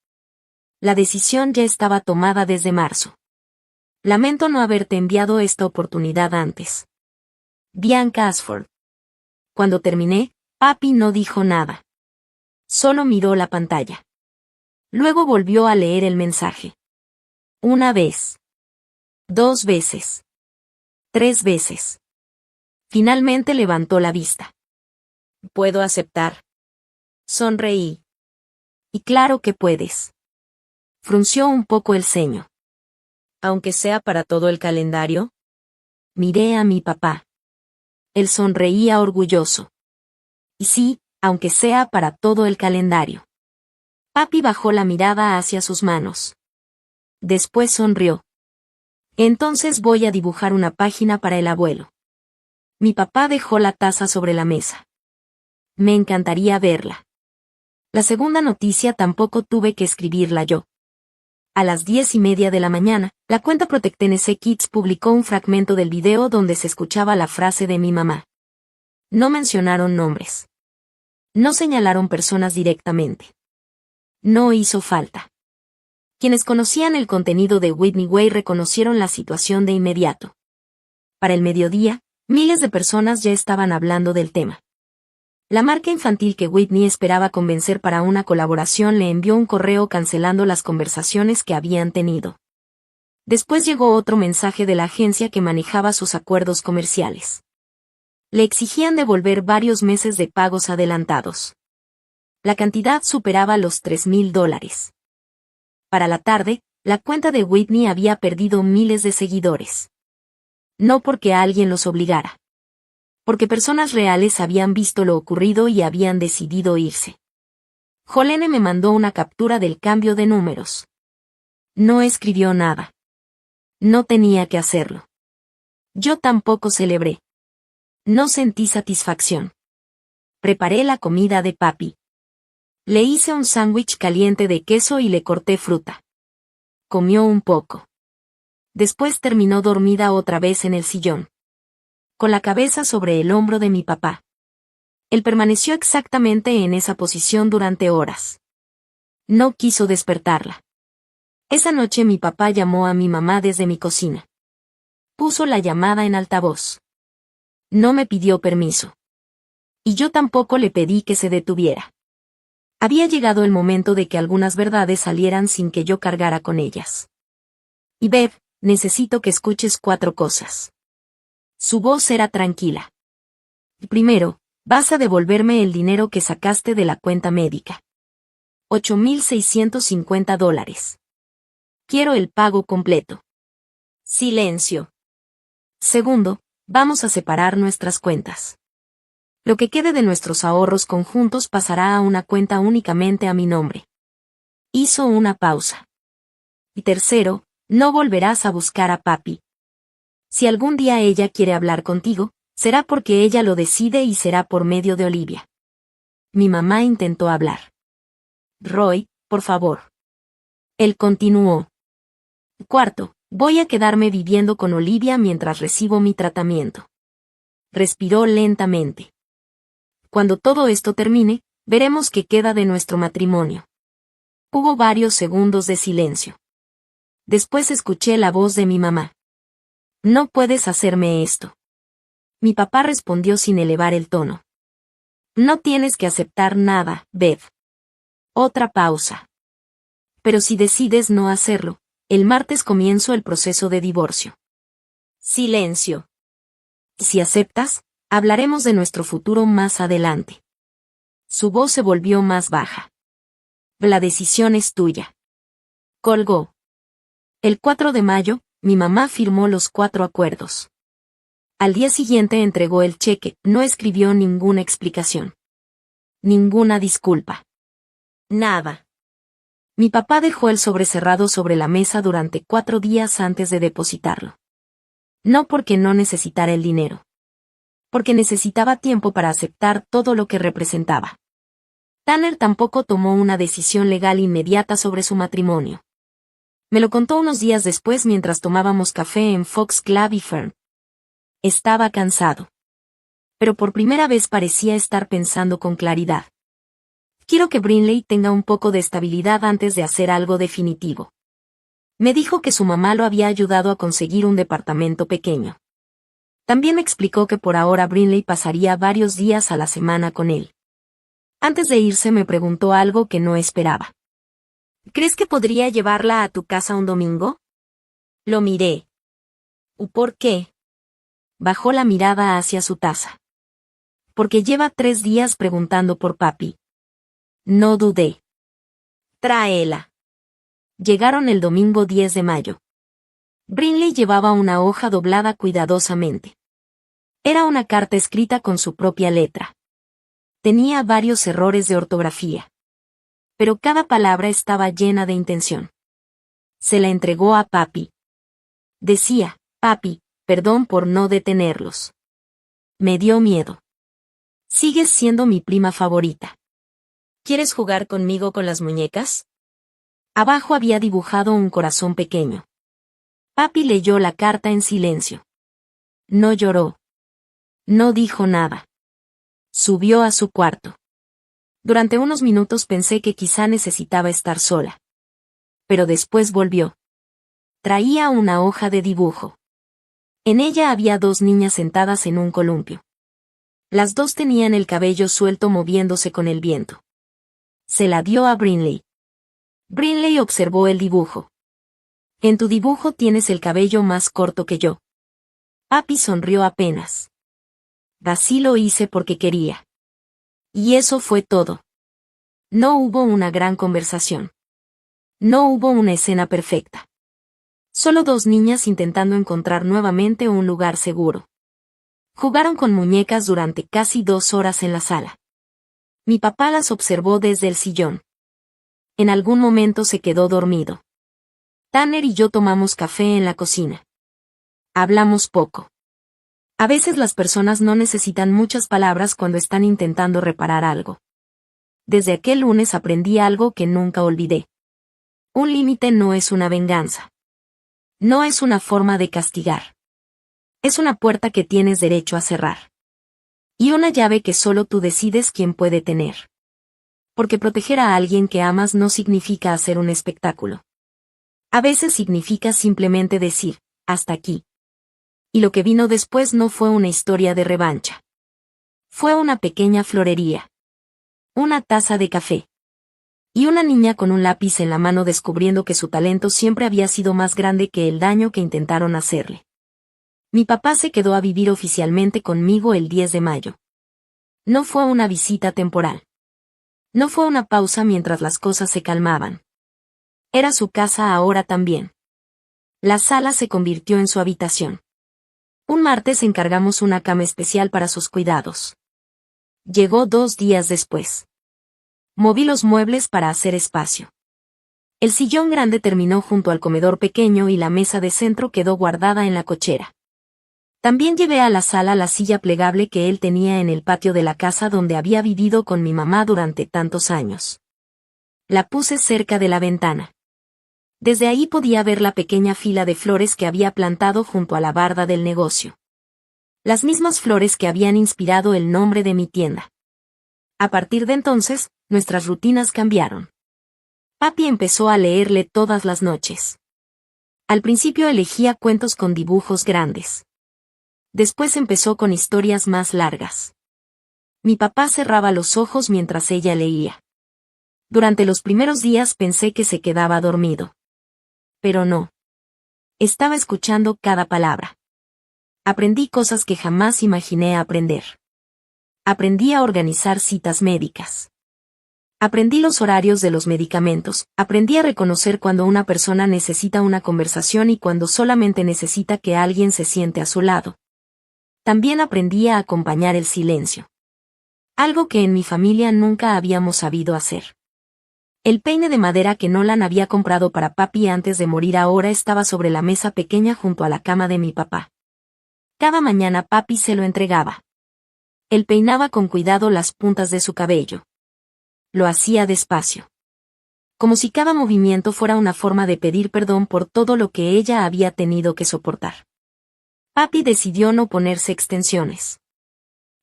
La decisión ya estaba tomada desde marzo. Lamento no haberte enviado esta oportunidad antes. Bianca Ashford. Cuando terminé, papi no dijo nada. Solo miró la pantalla. Luego volvió a leer el mensaje. 1 vez. 2 veces. 3 veces. Finalmente levantó la vista. ¿Puedo aceptar? Sonreí. Y claro que puedes. Frunció un poco el ceño. Aunque sea para todo el calendario. Miré a mi papá. Él sonreía orgulloso. Y sí, aunque sea para todo el calendario. Papi bajó la mirada hacia sus manos. Después sonrió. Entonces voy a dibujar una página para el abuelo. Mi papá dejó la taza sobre la mesa. Me encantaría verla. La segunda noticia tampoco tuve que escribirla yo. A las 10:30 de la mañana, la cuenta Protect Tennessee Kids publicó un fragmento del video donde se escuchaba la frase de mi mamá. No mencionaron nombres. No señalaron personas directamente. No hizo falta. Quienes conocían el contenido de Whitney Way reconocieron la situación de inmediato. Para el mediodía, miles de personas ya estaban hablando del tema. La marca infantil que Whitney esperaba convencer para una colaboración le envió un correo cancelando las conversaciones que habían tenido. Después llegó otro mensaje de la agencia que manejaba sus acuerdos comerciales. Le exigían devolver varios meses de pagos adelantados. La cantidad superaba los $3,000. Para la tarde, la cuenta de Whitney había perdido miles de seguidores. No porque alguien los obligara. Porque personas reales habían visto lo ocurrido y habían decidido irse. Jolene me mandó una captura del cambio de números. No escribió nada. No tenía que hacerlo. Yo tampoco celebré. No sentí satisfacción. Preparé la comida de papi. Le hice un sándwich caliente de queso y le corté fruta. Comió un poco. Después terminó dormida otra vez en el sillón. Con la cabeza sobre el hombro de mi papá. Él permaneció exactamente en esa posición durante horas. No quiso despertarla. Esa noche mi papá llamó a mi mamá desde mi cocina. Puso la llamada en altavoz. No me pidió permiso. Y yo tampoco le pedí que se detuviera. Había llegado el momento de que algunas verdades salieran sin que yo cargara con ellas. Y Bev, necesito que escuches 4 cosas. Su voz era tranquila. Primero, vas a devolverme el dinero que sacaste de la cuenta médica. $8,650. Quiero el pago completo. Silencio. Segundo, vamos a separar nuestras cuentas. Lo que quede de nuestros ahorros conjuntos pasará a una cuenta únicamente a mi nombre. Hizo una pausa. Y tercero, no volverás a buscar a papi. Si algún día ella quiere hablar contigo, será porque ella lo decide y será por medio de Olivia. Mi mamá intentó hablar. Roy, por favor. Él continuó. Cuarto, voy a quedarme viviendo con Olivia mientras recibo mi tratamiento. Respiró lentamente. Cuando todo esto termine, veremos qué queda de nuestro matrimonio. Hubo varios segundos de silencio. Después escuché la voz de mi mamá. No puedes hacerme esto. Mi papá respondió sin elevar el tono. No tienes que aceptar nada, Bev. Otra pausa. Pero si decides no hacerlo, el martes comienzo el proceso de divorcio. Silencio. Si aceptas, hablaremos de nuestro futuro más adelante. Su voz se volvió más baja. La decisión es tuya. Colgó. El 4 de mayo, mi mamá firmó los 4 acuerdos. Al día siguiente entregó el cheque, no escribió ninguna explicación. Ninguna disculpa. Nada. Mi papá dejó el sobre cerrado sobre la mesa durante 4 días antes de depositarlo. No porque no necesitara el dinero. Porque necesitaba tiempo para aceptar todo lo que representaba. Tanner tampoco tomó una decisión legal inmediata sobre su matrimonio. Me lo contó unos días después mientras tomábamos café en Fox Club y Fern. Estaba cansado. Pero por primera vez parecía estar pensando con claridad. Quiero que Brinley tenga un poco de estabilidad antes de hacer algo definitivo. Me dijo que su mamá lo había ayudado a conseguir un departamento pequeño. También me explicó que por ahora Brinley pasaría varios días a la semana con él. Antes de irse me preguntó algo que no esperaba. ¿Crees que podría llevarla a tu casa un domingo? Lo miré. ¿Por qué? Bajó la mirada hacia su taza. Porque lleva 3 días preguntando por papi. No dudé. Tráela. Llegaron el domingo 10 de mayo. Brinley llevaba una hoja doblada cuidadosamente. Era una carta escrita con su propia letra. Tenía varios errores de ortografía. Pero cada palabra estaba llena de intención. Se la entregó a papi. Decía, papi, perdón por no detenerlos. Me dio miedo. Sigues siendo mi prima favorita. ¿Quieres jugar conmigo con las muñecas? Abajo había dibujado un corazón pequeño. Papi leyó la carta en silencio. No lloró. No dijo nada. Subió a su cuarto. Durante unos minutos pensé que quizá necesitaba estar sola. Pero después volvió. Traía una hoja de dibujo. En ella había 2 niñas sentadas en un columpio. Las 2 tenían el cabello suelto moviéndose con el viento. Se la dio a Brinley. Brinley observó el dibujo. En tu dibujo tienes el cabello más corto que yo. Papi sonrió apenas. Así lo hice porque quería. Y eso fue todo. No hubo una gran conversación. No hubo una escena perfecta. Solo 2 niñas intentando encontrar nuevamente un lugar seguro. Jugaron con muñecas durante casi 2 horas en la sala. Mi papá las observó desde el sillón. En algún momento se quedó dormido. Tanner y yo tomamos café en la cocina. Hablamos poco. A veces las personas no necesitan muchas palabras cuando están intentando reparar algo. Desde aquel lunes aprendí algo que nunca olvidé. Un límite no es una venganza. No es una forma de castigar. Es una puerta que tienes derecho a cerrar. Y una llave que solo tú decides quién puede tener. Porque proteger a alguien que amas no significa hacer un espectáculo. A veces significa simplemente decir, hasta aquí. Y lo que vino después no fue una historia de revancha. Fue una pequeña florería. Una taza de café. Y una niña con un lápiz en la mano descubriendo que su talento siempre había sido más grande que el daño que intentaron hacerle. Mi papá se quedó a vivir oficialmente conmigo el 10 de mayo. No fue una visita temporal. No fue una pausa mientras las cosas se calmaban. Era su casa ahora también. La sala se convirtió en su habitación. Un martes encargamos una cama especial para sus cuidados. Llegó 2 días después. Moví los muebles para hacer espacio. El sillón grande terminó junto al comedor pequeño y la mesa de centro quedó guardada en la cochera. También llevé a la sala la silla plegable que él tenía en el patio de la casa donde había vivido con mi mamá durante tantos años. La puse cerca de la ventana. Desde ahí podía ver la pequeña fila de flores que había plantado junto a la barda del negocio. Las mismas flores que habían inspirado el nombre de mi tienda. A partir de entonces, nuestras rutinas cambiaron. Papi empezó a leerle todas las noches. Al principio elegía cuentos con dibujos grandes. Después empezó con historias más largas. Mi papá cerraba los ojos mientras ella leía. Durante los primeros días pensé que se quedaba dormido. Pero no. Estaba escuchando cada palabra. Aprendí cosas que jamás imaginé aprender. Aprendí a organizar citas médicas. Aprendí los horarios de los medicamentos, aprendí a reconocer cuando una persona necesita una conversación y cuando solamente necesita que alguien se siente a su lado. También aprendí a acompañar el silencio. Algo que en mi familia nunca habíamos sabido hacer. El peine de madera que Nolan había comprado para papi antes de morir ahora estaba sobre la mesa pequeña junto a la cama de mi papá. Cada mañana papi se lo entregaba. Él peinaba con cuidado las puntas de su cabello. Lo hacía despacio. Como si cada movimiento fuera una forma de pedir perdón por todo lo que ella había tenido que soportar. Papi decidió no ponerse extensiones.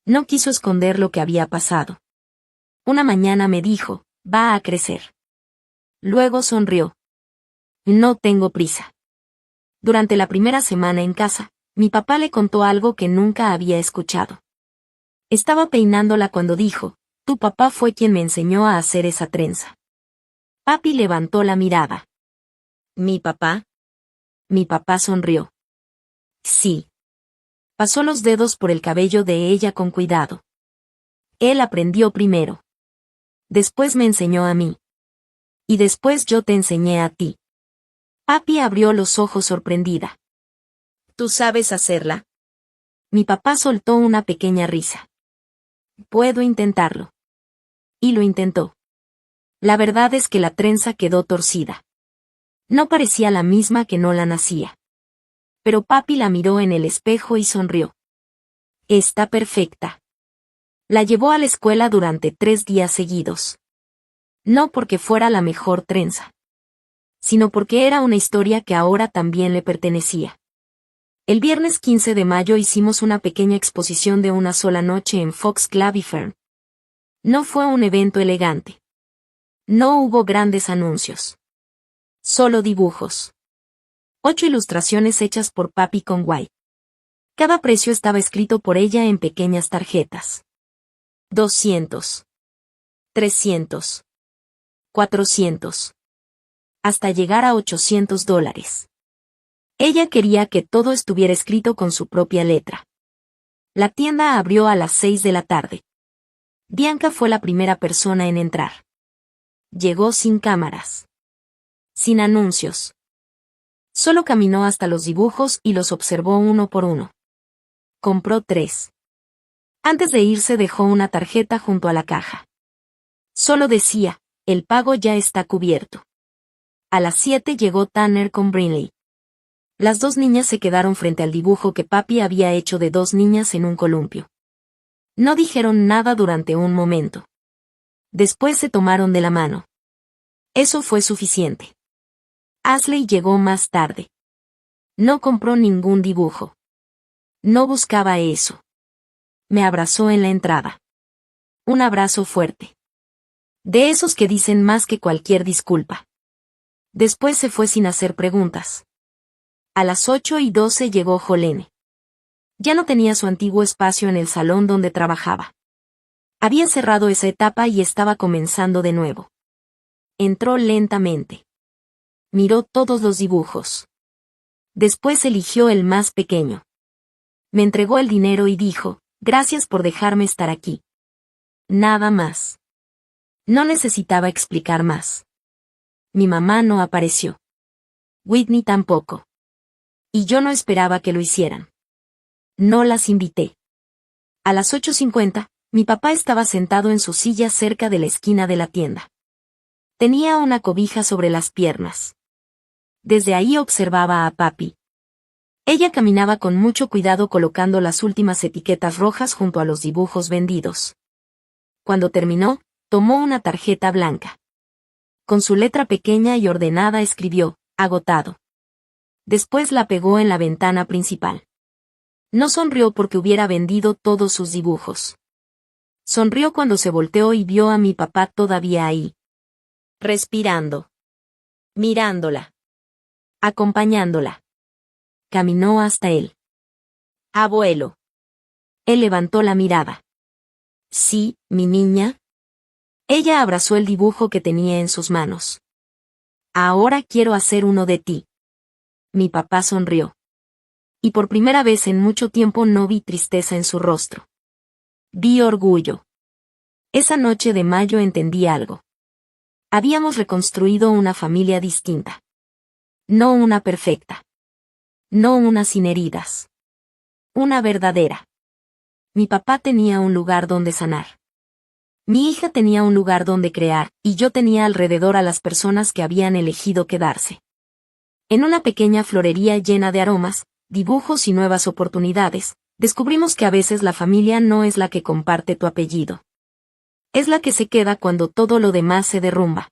No quiso esconder lo que había pasado. Una mañana me dijo, va a crecer. Luego sonrió. No tengo prisa. Durante la primera semana en casa, mi papá le contó algo que nunca había escuchado. Estaba peinándola cuando dijo, tu papá fue quien me enseñó a hacer esa trenza. Papi levantó la mirada. ¿Mi papá? Mi papá sonrió. Sí. Pasó los dedos por el cabello de ella con cuidado. Él aprendió primero. Después me enseñó a mí. Y después yo te enseñé a ti. Papi abrió los ojos sorprendida. ¿Tú sabes hacerla? Mi papá soltó una pequeña risa. Puedo intentarlo. Y lo intentó. La verdad es que la trenza quedó torcida. No parecía la misma que no la nacía. Pero papi la miró en el espejo y sonrió. Está perfecta. La llevó a la escuela durante 3 días seguidos. No porque fuera la mejor trenza, sino porque era una historia que ahora también le pertenecía. El viernes 15 de mayo hicimos una pequeña exposición de una sola noche en Fox Club y Fern. No fue un evento elegante. No hubo grandes anuncios. Solo dibujos. 8 ilustraciones hechas por papi con White. Cada precio estaba escrito por ella en pequeñas tarjetas. 200. 300. 400. Hasta llegar a $800. Ella quería que todo estuviera escrito con su propia letra. La tienda abrió a las 6 de la tarde. Bianca fue la primera persona en entrar. Llegó sin cámaras. Sin anuncios. Solo caminó hasta los dibujos y los observó uno por uno. Compró 3. Antes de irse dejó una tarjeta junto a la caja. Solo decía, el pago ya está cubierto. A las 7 llegó Tanner con Brinley. Las 2 niñas se quedaron frente al dibujo que papi había hecho de 2 niñas en un columpio. No dijeron nada durante un momento. Después se tomaron de la mano. Eso fue suficiente. Ashley llegó más tarde. No compró ningún dibujo. No buscaba eso. Me abrazó en la entrada. Un abrazo fuerte. De esos que dicen más que cualquier disculpa. Después se fue sin hacer preguntas. A las 8:12 llegó Jolene. Ya no tenía su antiguo espacio en el salón donde trabajaba. Había cerrado esa etapa y estaba comenzando de nuevo. Entró lentamente. Miró todos los dibujos. Después eligió el más pequeño. Me entregó el dinero y dijo, gracias por dejarme estar aquí. Nada más. No necesitaba explicar más. Mi mamá no apareció. Whitney tampoco. Y yo no esperaba que lo hicieran. No las invité. A las 8:50, mi papá estaba sentado en su silla cerca de la esquina de la tienda. Tenía una cobija sobre las piernas. Desde ahí observaba a papi. Ella caminaba con mucho cuidado colocando las últimas etiquetas rojas junto a los dibujos vendidos. Cuando terminó, tomó una tarjeta blanca. Con su letra pequeña y ordenada escribió, agotado. Después la pegó en la ventana principal. No sonrió porque hubiera vendido todos sus dibujos. Sonrió cuando se volteó y vio a mi papá todavía ahí. Respirando. Mirándola. Acompañándola. Caminó hasta él. Abuelo. Él levantó la mirada. Sí, mi niña. Ella abrazó el dibujo que tenía en sus manos. Ahora quiero hacer uno de ti. Mi papá sonrió. Y por primera vez en mucho tiempo no vi tristeza en su rostro. Vi orgullo. Esa noche de mayo entendí algo. Habíamos reconstruido una familia distinta. No una perfecta. No una sin heridas. Una verdadera. Mi papá tenía un lugar donde sanar. Mi hija tenía un lugar donde crear, y yo tenía alrededor a las personas que habían elegido quedarse. En una pequeña florería llena de aromas, dibujos y nuevas oportunidades, descubrimos que a veces la familia no es la que comparte tu apellido. Es la que se queda cuando todo lo demás se derrumba.